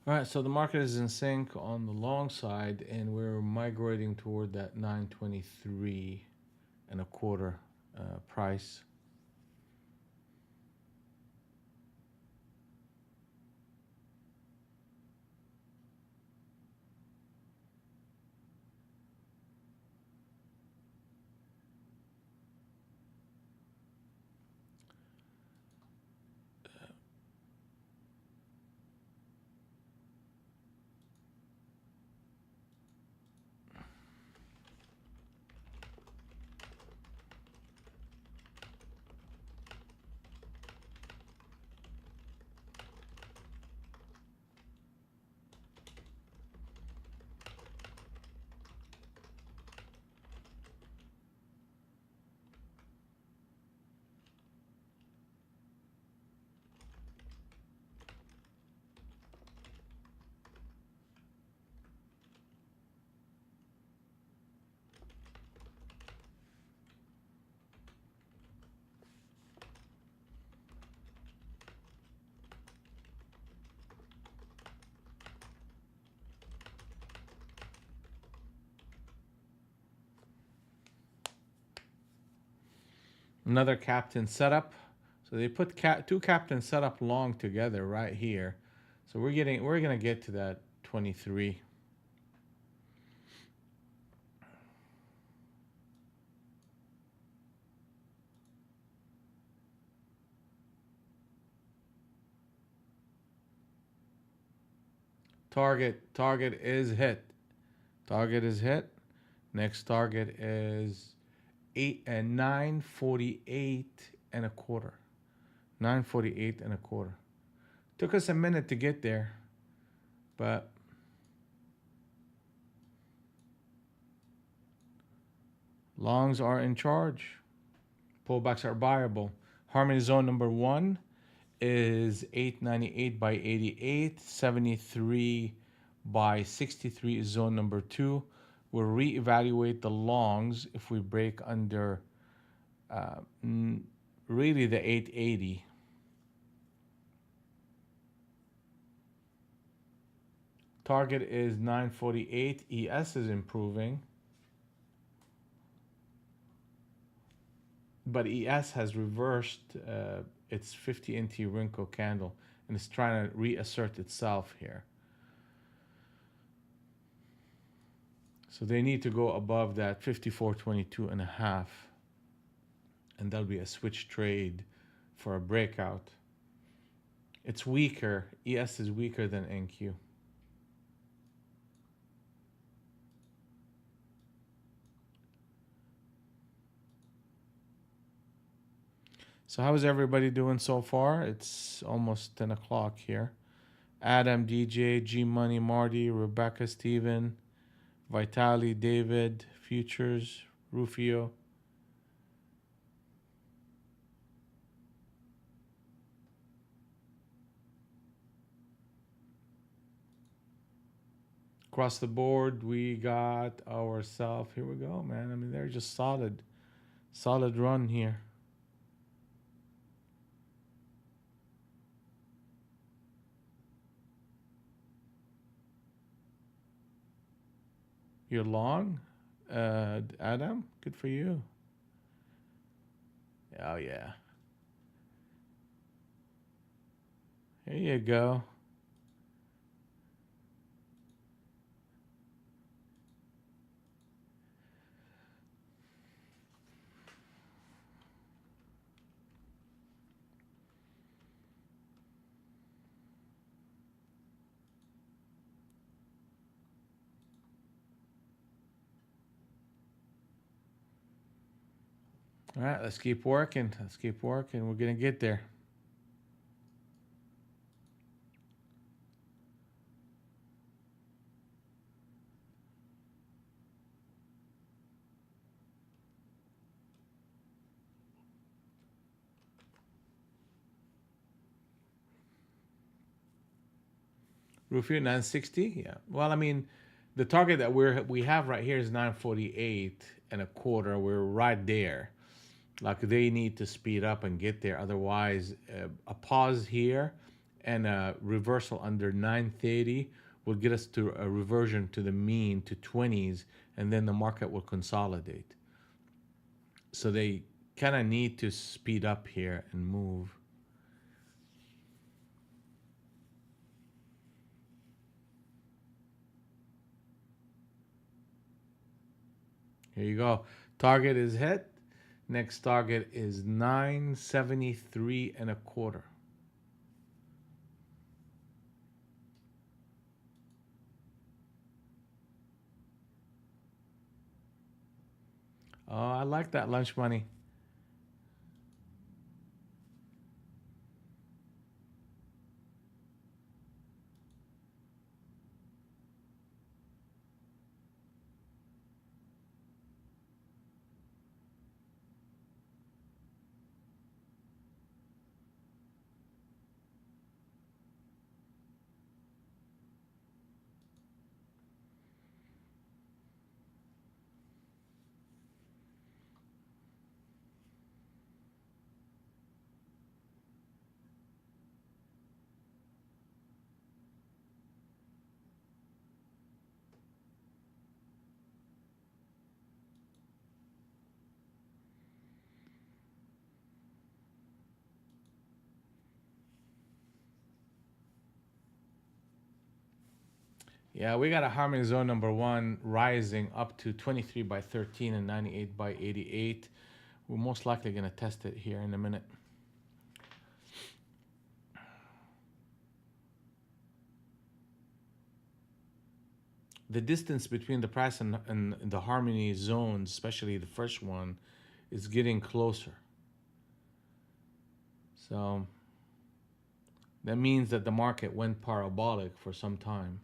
All right, so the market is in sync on the long side, and we're migrating toward that 923 and a quarter price. Another captain setup. So they put two captain setup long together right here. So we're gonna get to that 23. Target is hit. Target is hit. Next target is 948 and a quarter. 948 and a quarter. Took us a minute to get there, but longs are in charge. Pullbacks are buyable. Harmony zone number one is 898 by 88, 73 by 63 is zone number two. We'll reevaluate the longs if we break under really the 880. Target is 948. ES is improving, but ES has reversed its 50 NT Rinko candle and is trying to reassert itself here. So they need to go above that 54.22 and a half, and that'll be a switch trade for a breakout. It's weaker. ES is weaker than NQ. So how is everybody doing so far? It's almost 10 o'clock here. Adam, DJ, G Money, Marty, Rebecca, Steven, Vitali, David, Futures, Rufio. Across the board, we got ourselves. Here we go, man. I mean, they're just solid run here. You're long, Adam. Good for you. Oh yeah. Here you go. All right, let's keep working. Let's keep working. We're gonna get there. Rufio 960. Yeah. Well, I mean, the target that we have right here is 948 and a quarter. We're right there. Like they need to speed up and get there. Otherwise, a pause here and a reversal under 930 will get us to a reversion to the mean to 20s, and then the market will consolidate. So they kind of need to speed up here and move. Here you go. Target is hit. Next target is 973 and a quarter. Oh, I like that lunch money. Yeah, we got a harmony zone number one rising up to 23 by 13 and 98 by 88. We're most likely going to test it here in a minute. The distance between the price and the harmony zones, especially the first one, is getting closer. So that means that the market went parabolic for some time.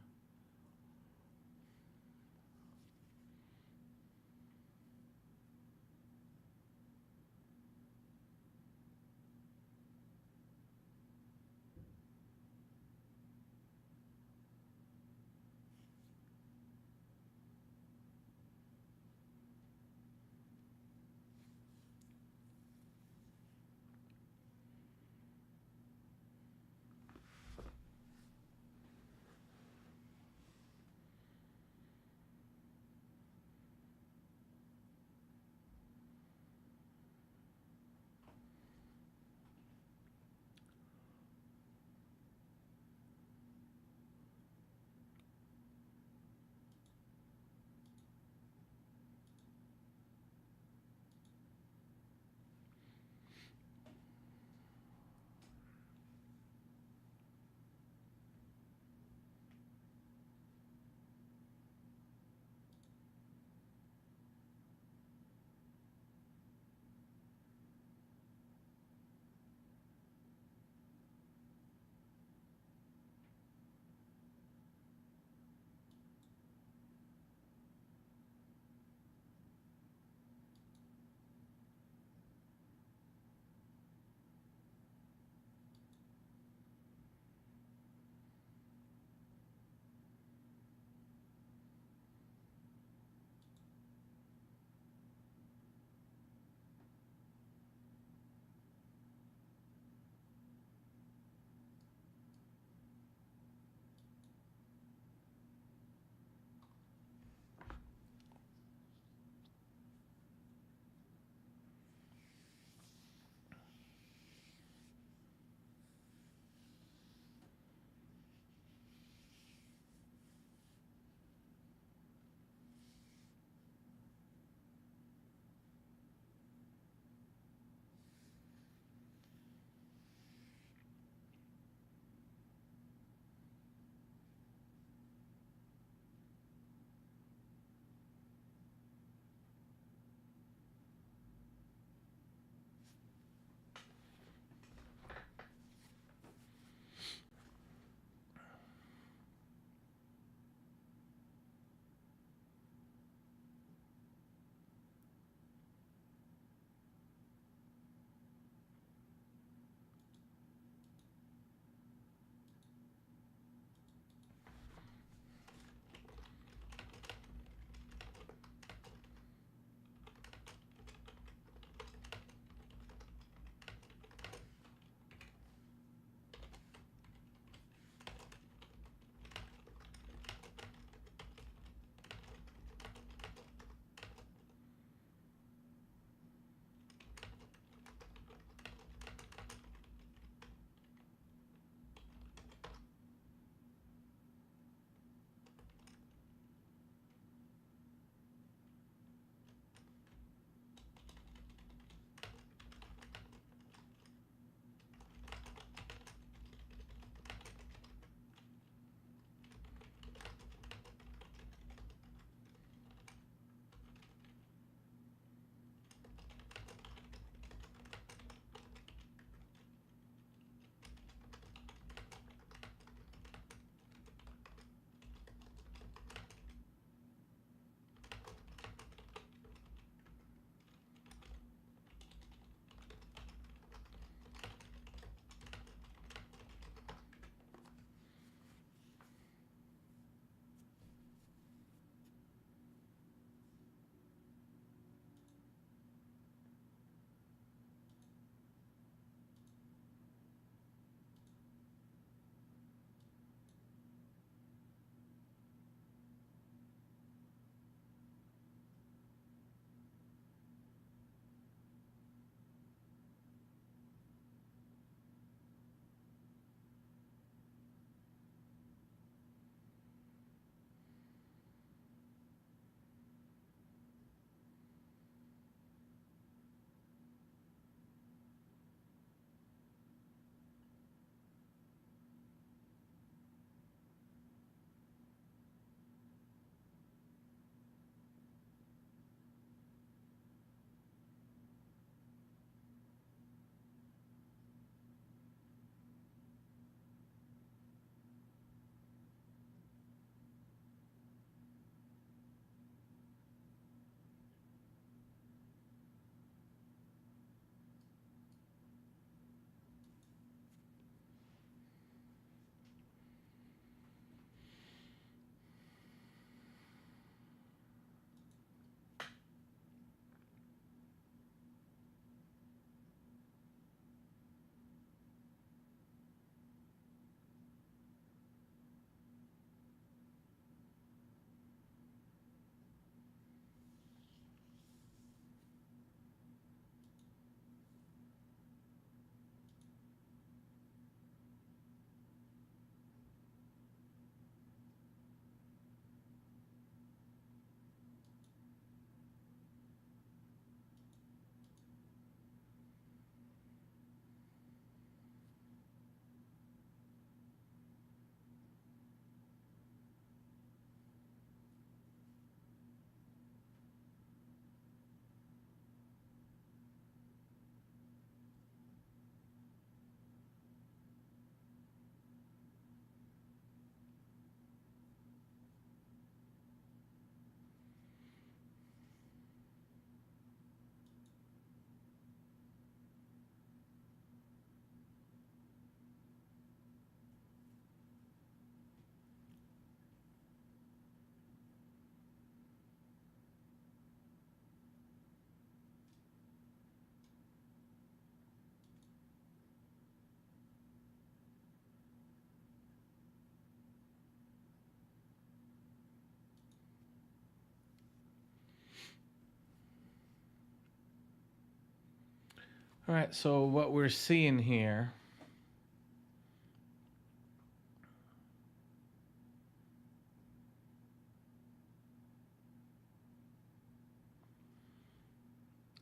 All right, so what we're seeing here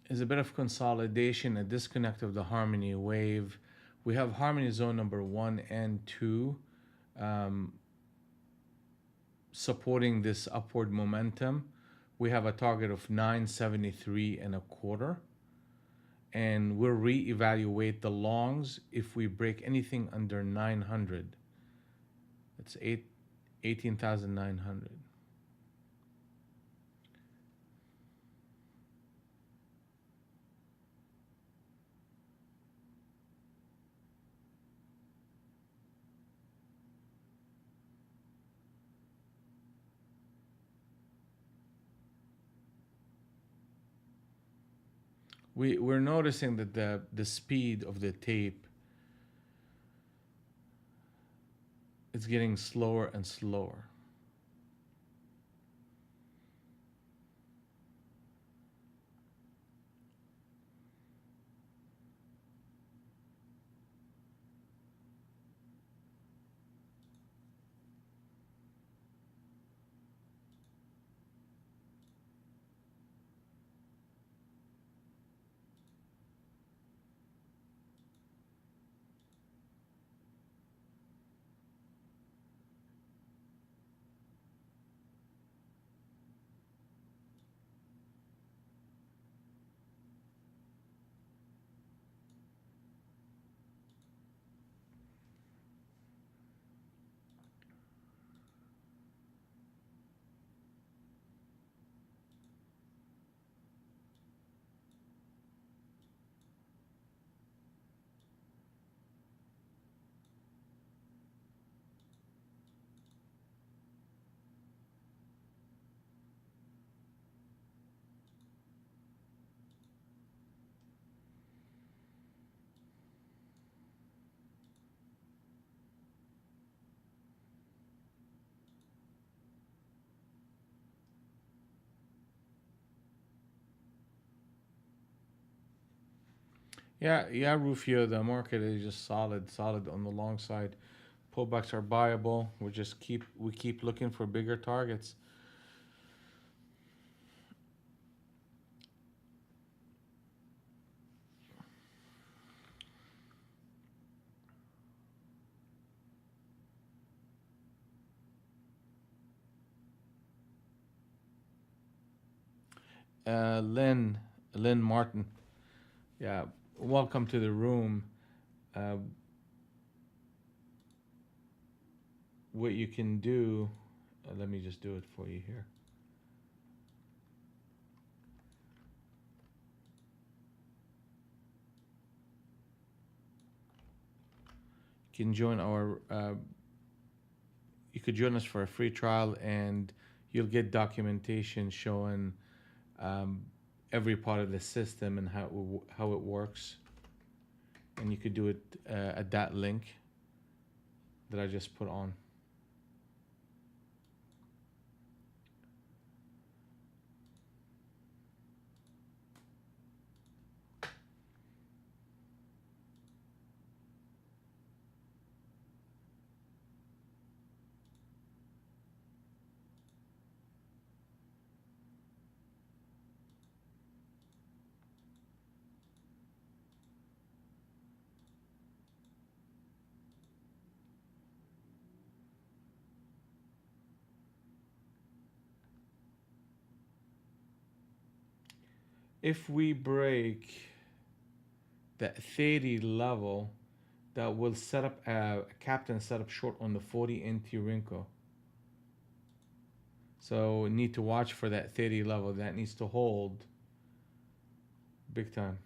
is a bit of consolidation, a disconnect of the harmony wave. We have harmony zone number 1 and 2 um, supporting this upward momentum. We have a target of 973 and a quarter, and we'll reevaluate the longs if we break anything under 900. It's 18,900. We're noticing that the speed of the tape is getting slower and slower. Yeah, Rufio, the market is just solid on the long side. Pullbacks are buyable. We keep looking for bigger targets. Lynn Martin. Yeah, welcome to the room. Uh, what you can do, let me just do it for you here. You can join our. You could join us for a free trial, and you'll get documentation showing um, every part of the system and how it works. And you could do it at that link that I just put on. If we break that 30 level, that will set up a captain set up short on the 40 NT Rinko. So need to watch for that 30 level. That needs to hold big time.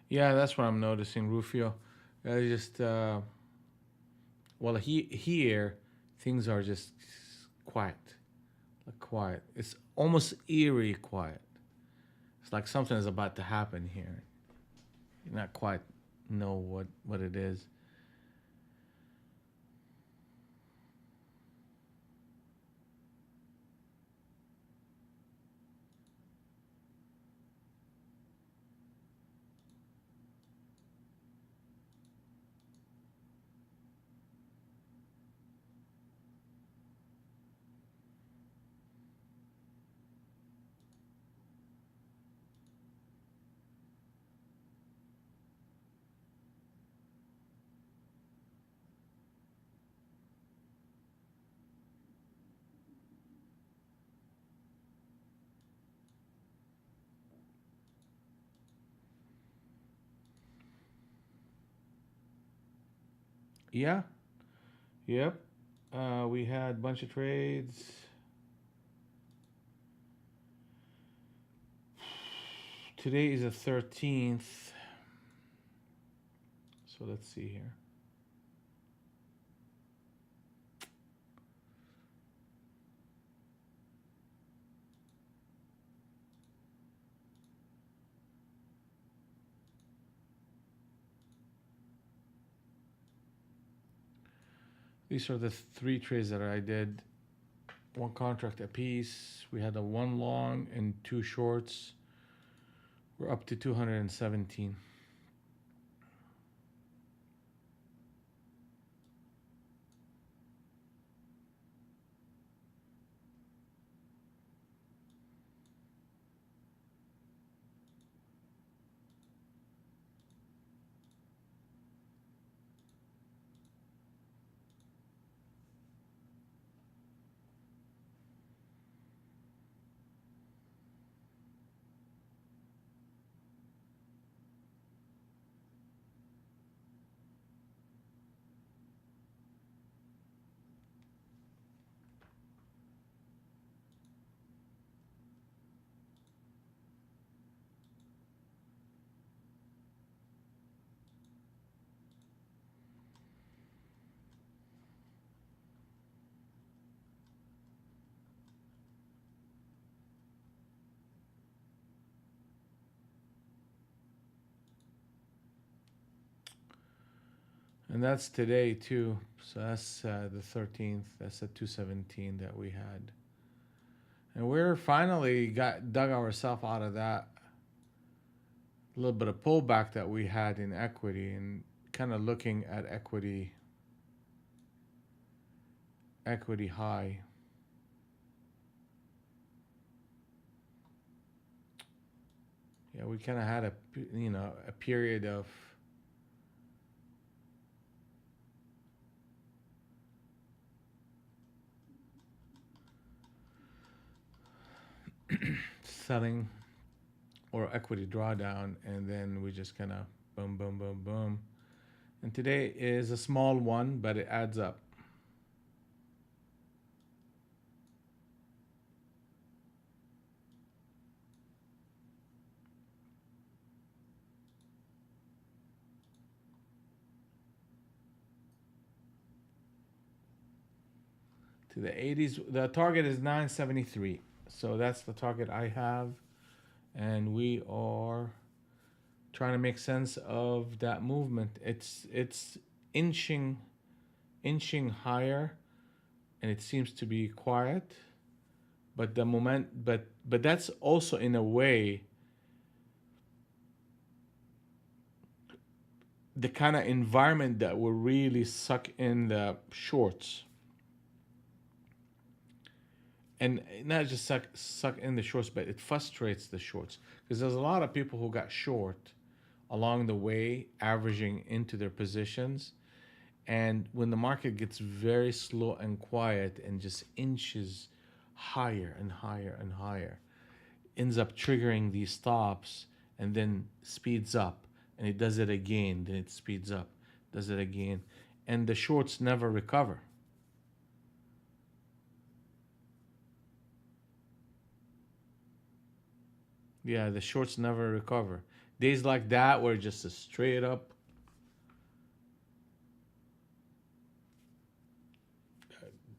Yeah, that's what I'm noticing, Rufio. Just well, here things are just quiet, like quiet. It's almost eerie quiet. It's like something is about to happen here. You're not quite know what it is. Yeah. Yep. We had a bunch of trades. Today is the 13th. So let's see here. These are the three trades that I did. One contract apiece. We had a one long and two shorts. We're up to 217. And that's today too. So that's the 13th. That's the 217 that we had. And we're finally got dug ourselves out of that little bit of pullback that we had in equity, and kind of looking at equity high. Yeah, we kind of had a period of selling or equity drawdown, and then we just kind of boom, boom, boom, boom. And today is a small one, but it adds up. To the 80s, the target is 973. So that's the target I have, and we are trying to make sense of that movement. It's inching inching higher, and it seems to be quiet, but the moment but that's also in a way the kind of environment that will really suck in the shorts, and not just suck in the shorts, but it frustrates the shorts, because there's a lot of people who got short along the way, averaging into their positions. And when the market gets very slow and quiet and just inches higher and higher and higher, ends up triggering these stops, and then speeds up, and it does it again, then it speeds up, does it again, and the shorts never recover. Yeah, the shorts never recover. Days like that were just a straight up.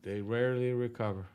They rarely recover.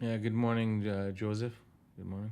Yeah, good morning, Joseph. Good morning.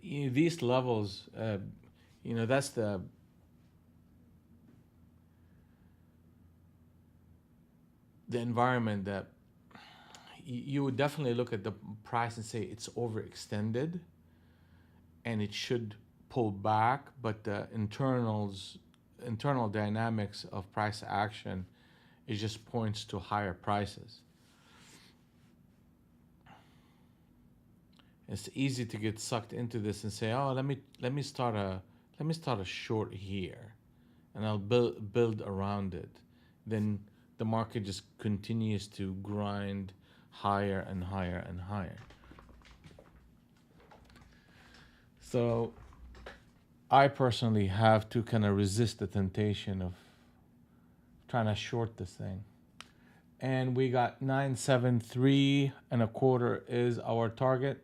These levels, that's the environment that you would definitely look at the price and say it's overextended and it should pull back, but the internal dynamics of price action, it just points to higher prices. It's easy to get sucked into this and say, "Oh, let me start a short here, and I'll build around it." Then the market just continues to grind higher and higher and higher. So I personally have to kind of resist the temptation of trying to short this thing. And we got 973 and a quarter is our target.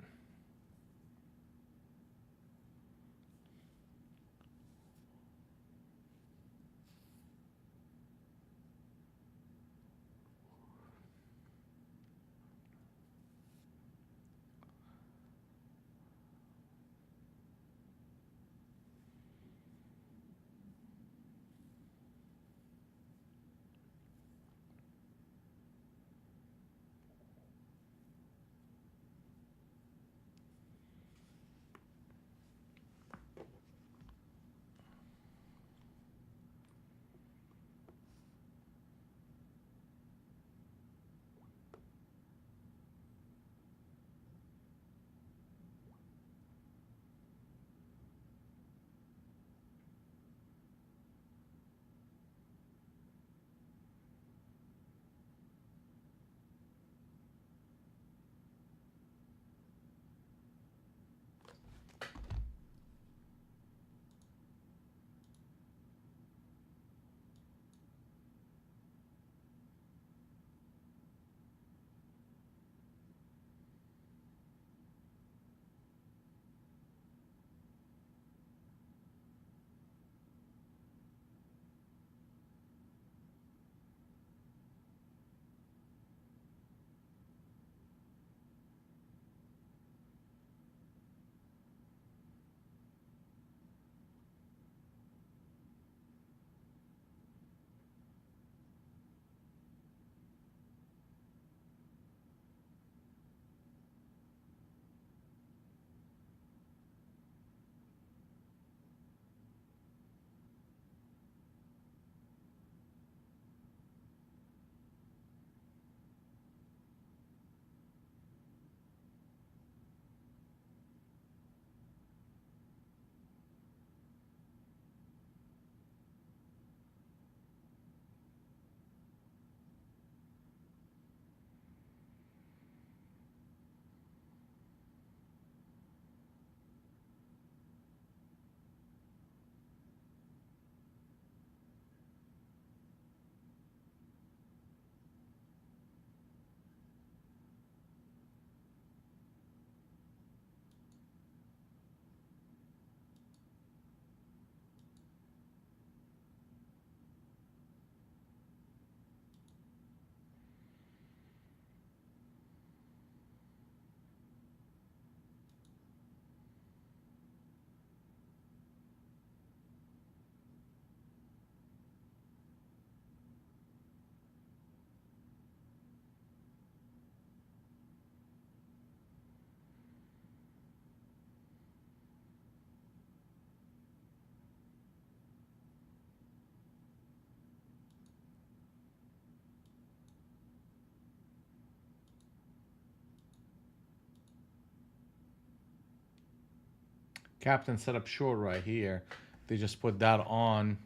Captain set up short right here. They just put that on.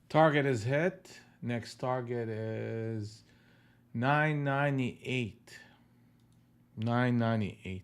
Target is hit. Next target is 998. 998.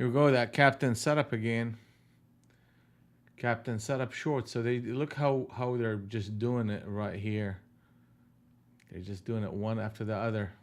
Here we go. That captain setup again. Captain setup short. So they look how they're just doing it right here. They're just doing it one after the other.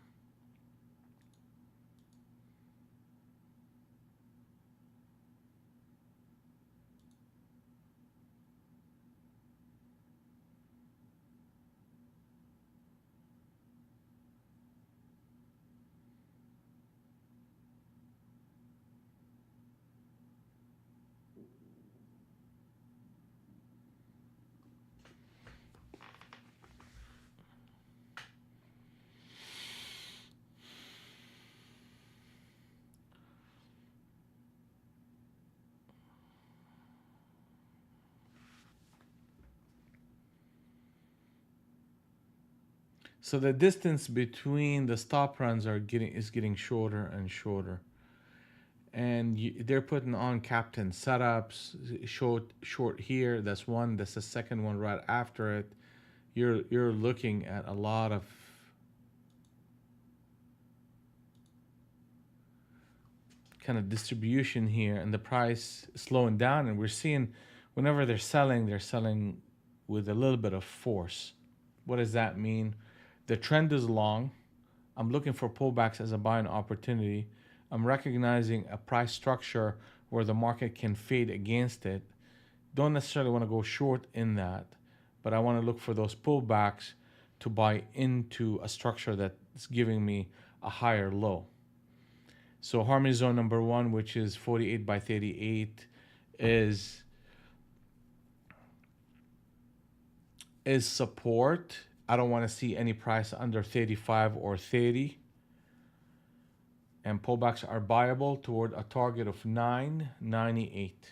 So the distance between the stop runs is getting shorter and shorter, and they're putting on captain setups, short here. That's one. That's the second one right after it. You're looking at a lot of kind of distribution here, and the price slowing down. And we're seeing whenever they're selling with a little bit of force. What does that mean? The trend is long. I'm looking for pullbacks as a buying opportunity. I'm recognizing a price structure where the market can fade against it. Don't necessarily want to go short in that, but I want to look for those pullbacks to buy into a structure that's giving me a higher low. So harmony zone number one, which is 48 by 38, is support. I don't want to see any price under 35 or 30. And pullbacks are buyable toward a target of 998.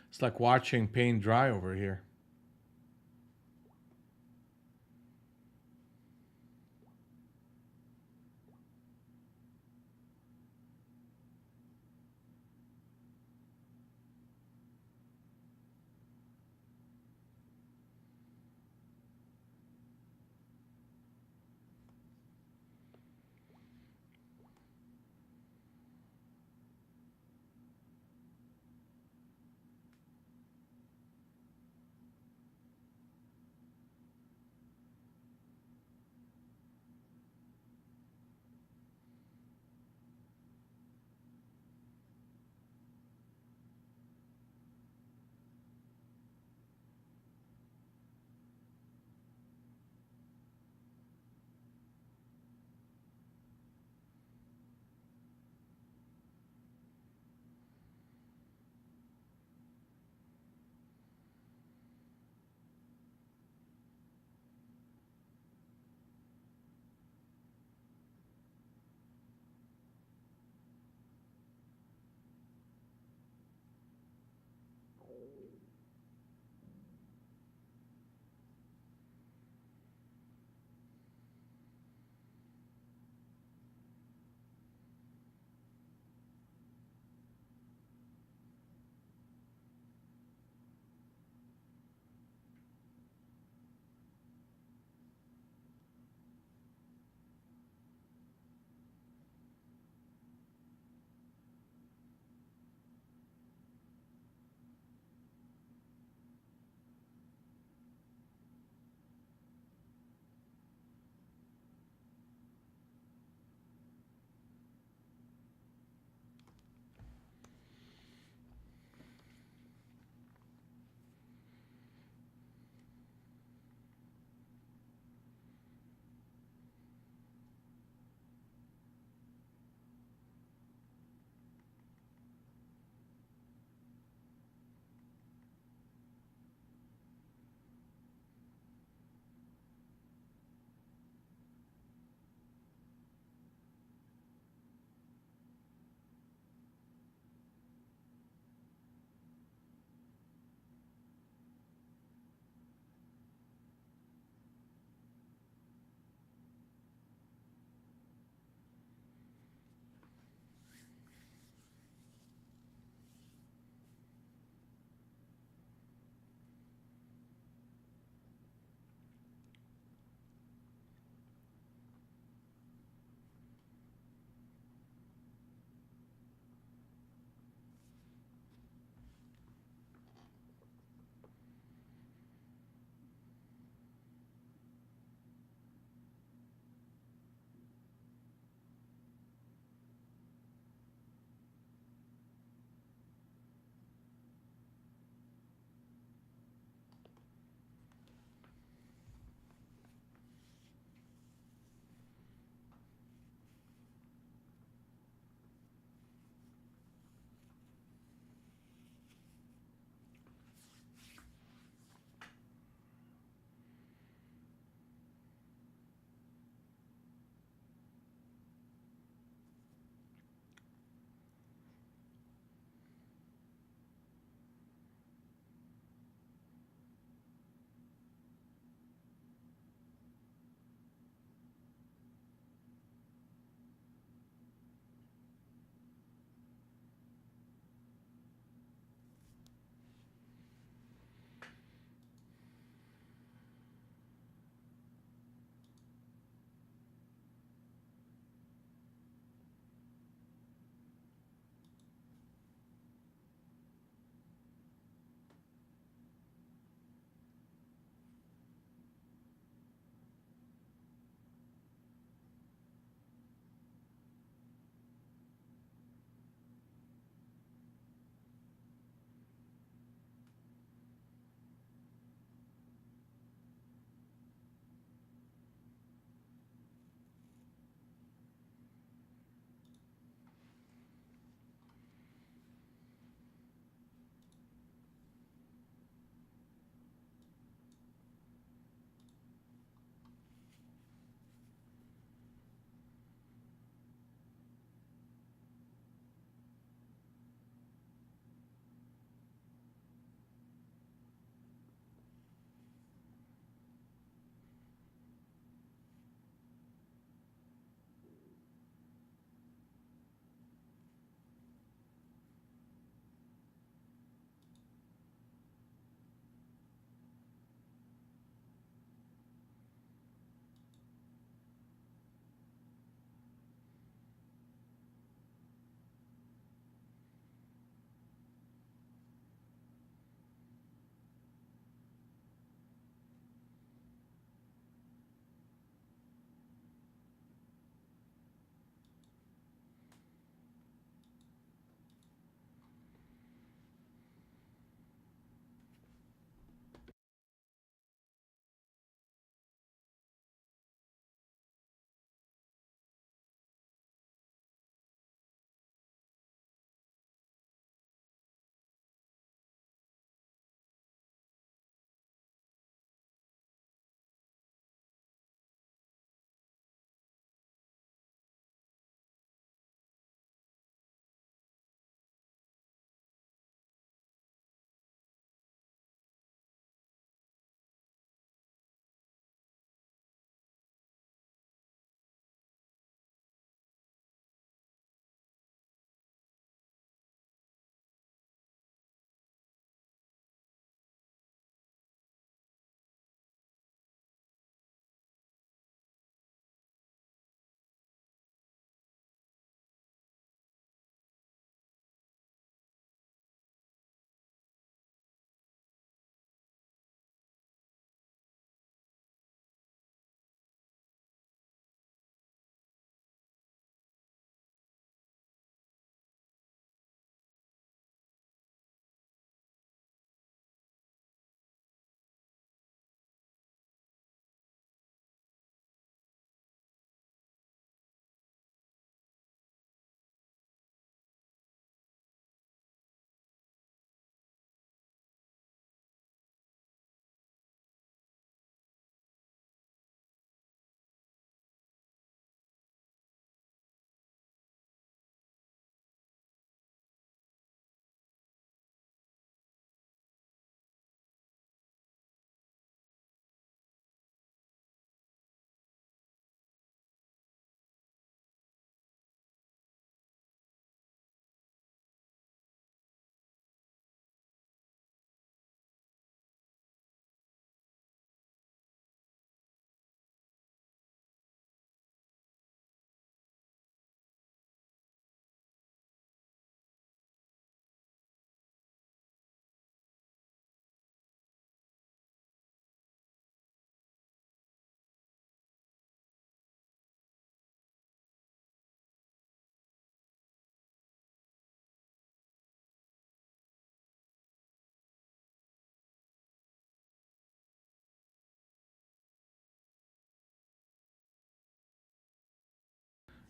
It's like watching paint dry over here.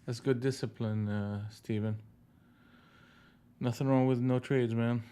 That's good discipline, Steven. Nothing wrong with no trades, man.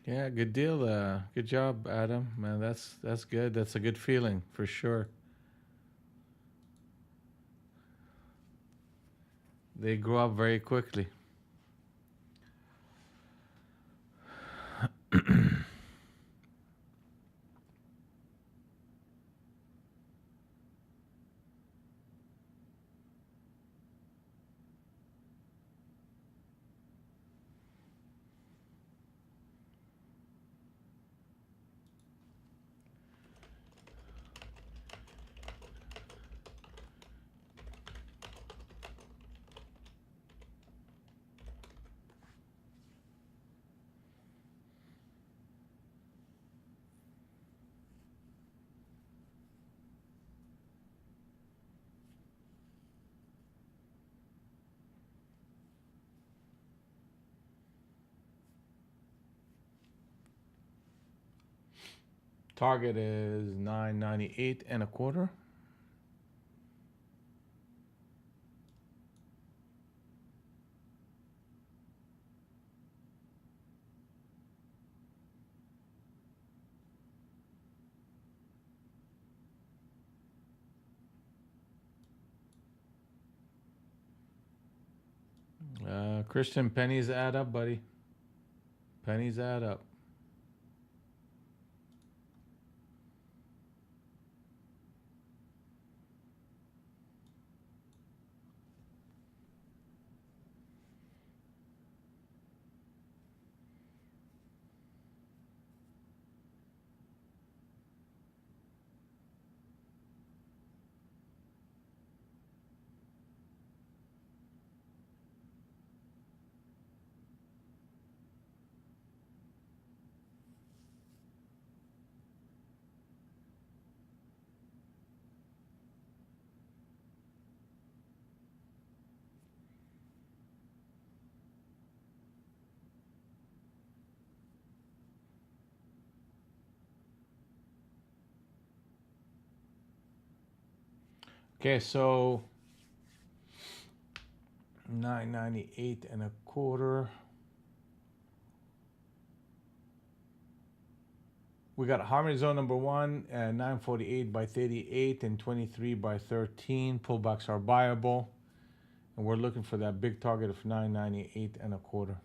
Yeah, good deal. Good job, Adam. Man, that's good. That's a good feeling for sure. They grow up very quickly. Target is 998 and a quarter. Christian, pennies add up, buddy. Pennies add up. Okay, so 998 and a quarter. We got harmony zone number one, 948 by 38 and 23 by 13. Pullbacks are buyable. And we're looking for that big target of 998 and a quarter.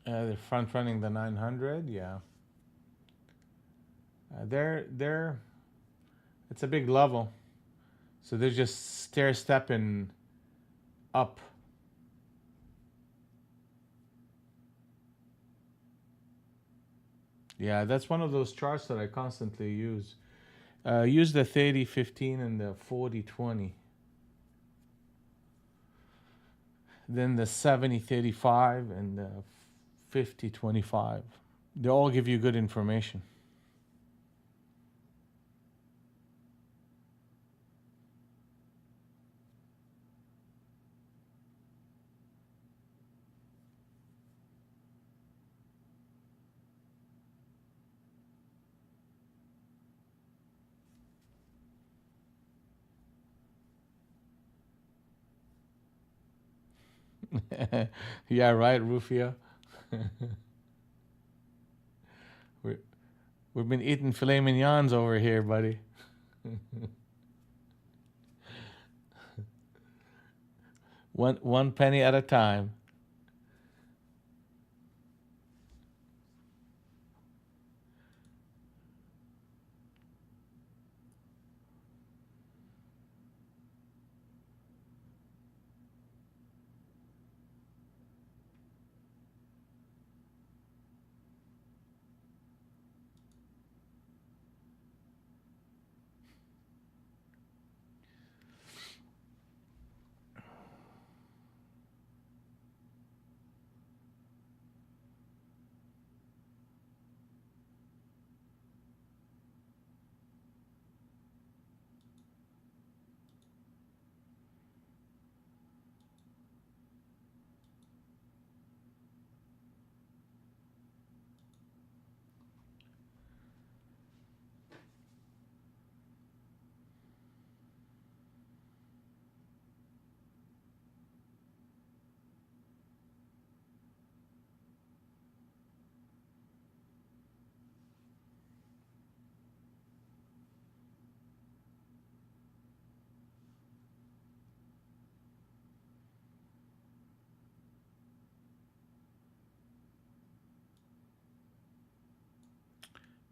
They're front running the 900, yeah. They're it's a big level, so they're just stair stepping up. Yeah, that's one of those charts that I constantly use. Use the 30-15 and the 40-20. Then the 70-35 and the 50-25. They all give you good information. Yeah, right, Rufio. we, we've been eating filet mignons over here, buddy. One penny at a time.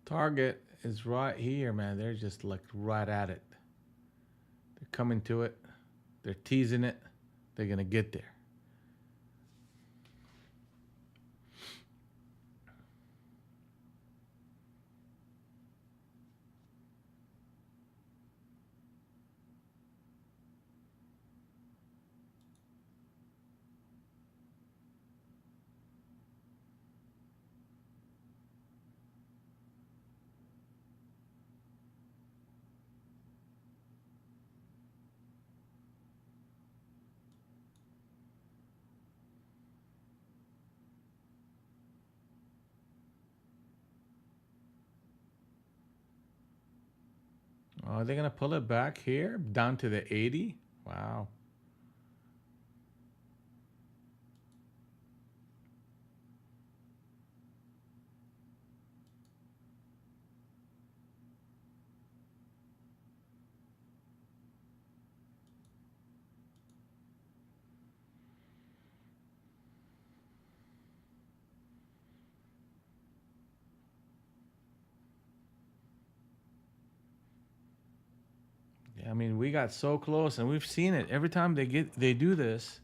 Target is right here, man. They're just like right at it. They're coming to it. They're teasing it. They're gonna get there. Oh, they're gonna pull it back here down to the 80. Wow. Yeah, I mean, we got so close, and we've seen it every time they do this.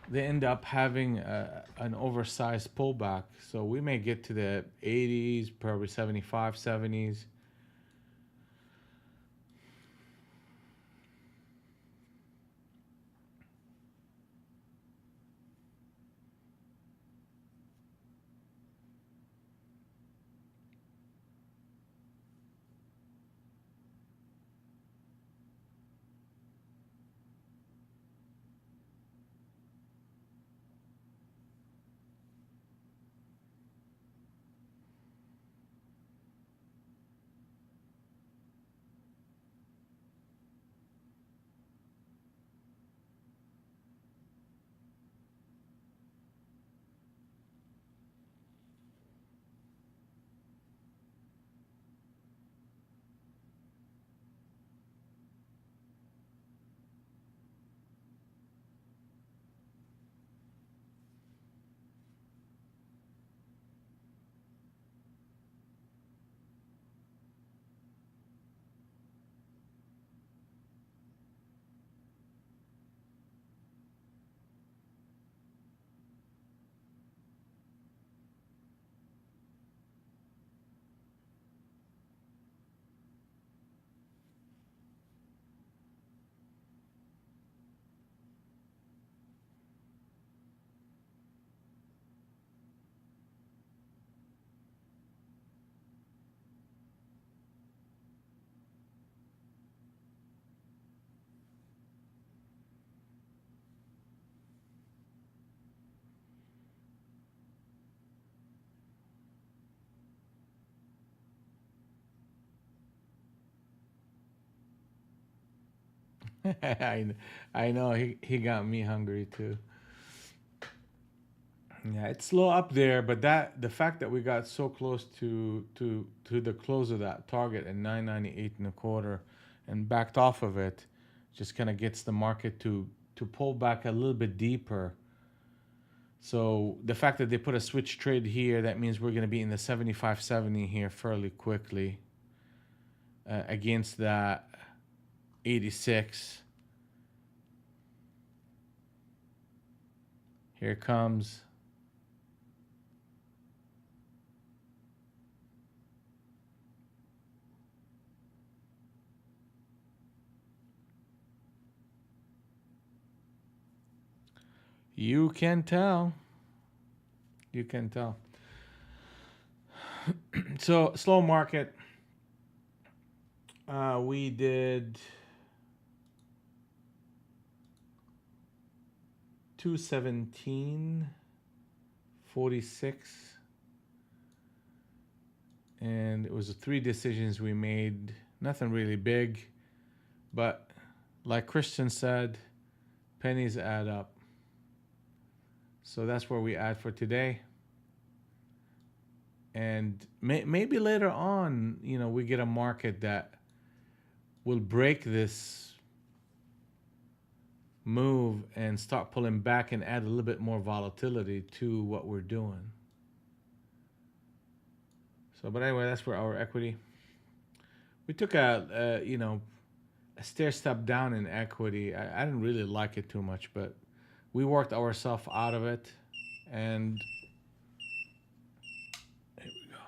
They end up having an oversized pullback. So we may get to the 80s, probably 75, 70s. I, I know he got me hungry too. Yeah, it's slow up there, but that the fact that we got so close to the close of that target at 998 and a quarter and backed off of it just kind of gets the market to pull back a little bit deeper. So the fact that they put a switch trade here, that means we're going to be in the 75.70 here fairly quickly against that 86. Here it comes. You can tell. You can tell. So slow market. We did 217.46, and it was three decisions we made. Nothing really big, but like Christian said, pennies add up. So that's where we add for today. And maybe later on, we get a market that will break this move and start pulling back and add a little bit more volatility to what we're doing. So, but anyway, that's for our equity. We took a a stair step down in equity. I didn't really like it too much, but we worked ourselves out of it, and here we go.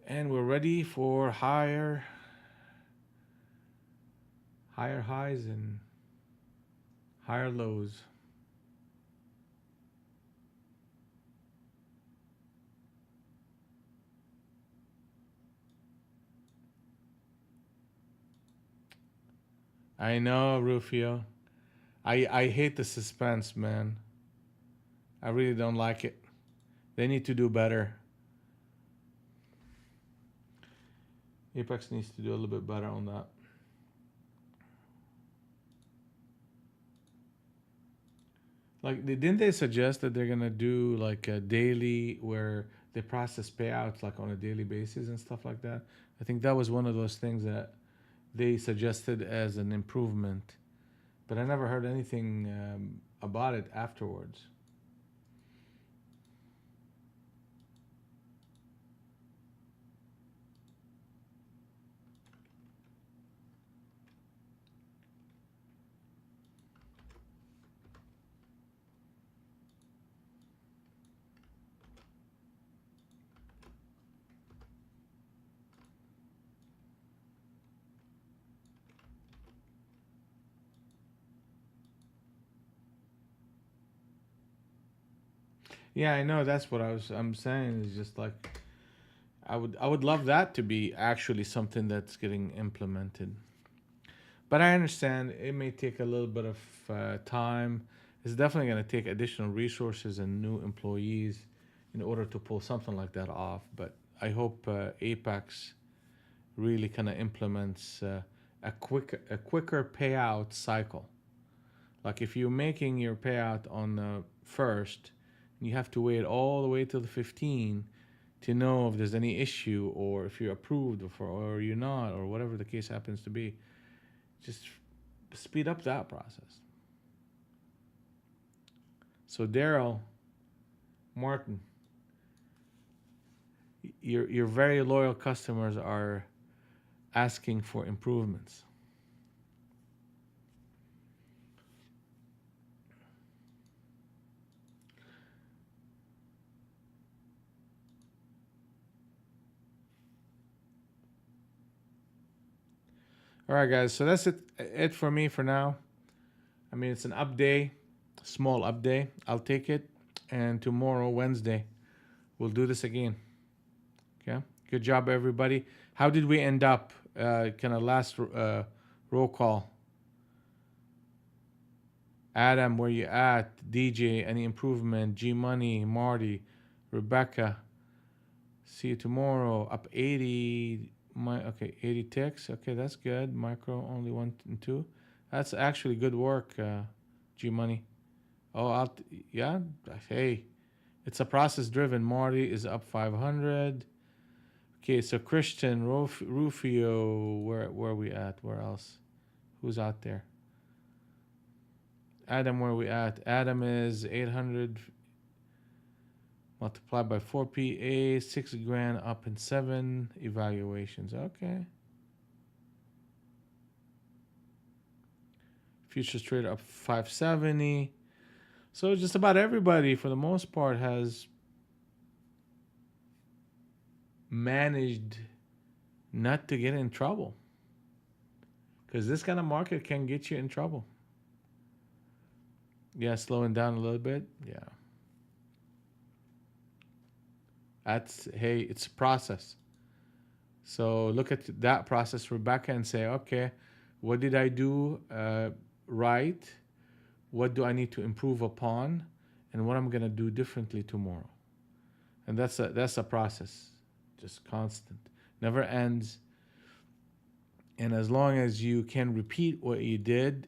And we're ready for higher highs and higher lows. I know, Rufio. I hate the suspense, man. I really don't like it. They need to do better. Apex needs to do a little bit better on that. Like, didn't they suggest that they're gonna do like a daily where they process payouts like on a daily basis and stuff like that? I think that was one of those things that they suggested as an improvement, but I never heard anything about it afterwards. Yeah, I know. That's what I'm saying is just like I would love that to be actually something that's getting implemented. But I understand it may take a little bit of time. It's definitely going to take additional resources and new employees in order to pull something like that off. But I hope Apex really kind of implements a quicker payout cycle. Like if you're making your payout on the first, you have to wait all the way till the 15 to know if there's any issue or if you're approved or you're not or whatever the case happens to be. Just speed up that process. So Daryl Martin, your very loyal customers are asking for improvements. All right, guys. So that's it for me for now. I mean, it's an update, small update. I'll take it. And tomorrow, Wednesday, we'll do this again. Okay. Good job, everybody. How did we end up? Kind of last roll call. Adam, where you at? DJ, any improvement? G Money, Marty, Rebecca. See you tomorrow. Up 80. Okay, 80 ticks. Okay, that's good. Micro only 1 and 2. That's actually good work, G Money. Oh, yeah. Hey, it's a process driven. Marty is up 500. Okay, so Christian, Rufio, where are we at? Where else? Who's out there? Adam, where are we at? Adam is 800 multiplied by 4 PA, 6 grand up in 7 evaluations. Okay. Futures trade up 570. So just about everybody, for the most part, has managed not to get in trouble. Because this kind of market can get you in trouble. Yeah, slowing down a little bit. Yeah. Hey, it's a process. So look at that process, Rebecca, and say, okay, what did I do right? What do I need to improve upon? And what I'm going to do differently tomorrow. And that's a process, just constant, never ends. And as long as you can repeat what you did,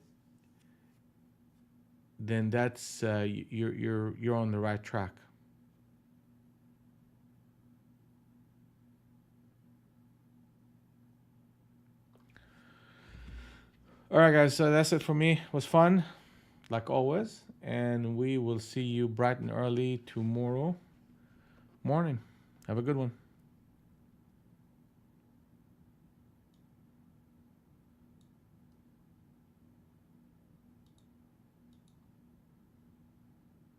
then that's you're on the right track. All right, guys. So that's it for me. It was fun, like always, and we will see you bright and early tomorrow morning. Have a good one.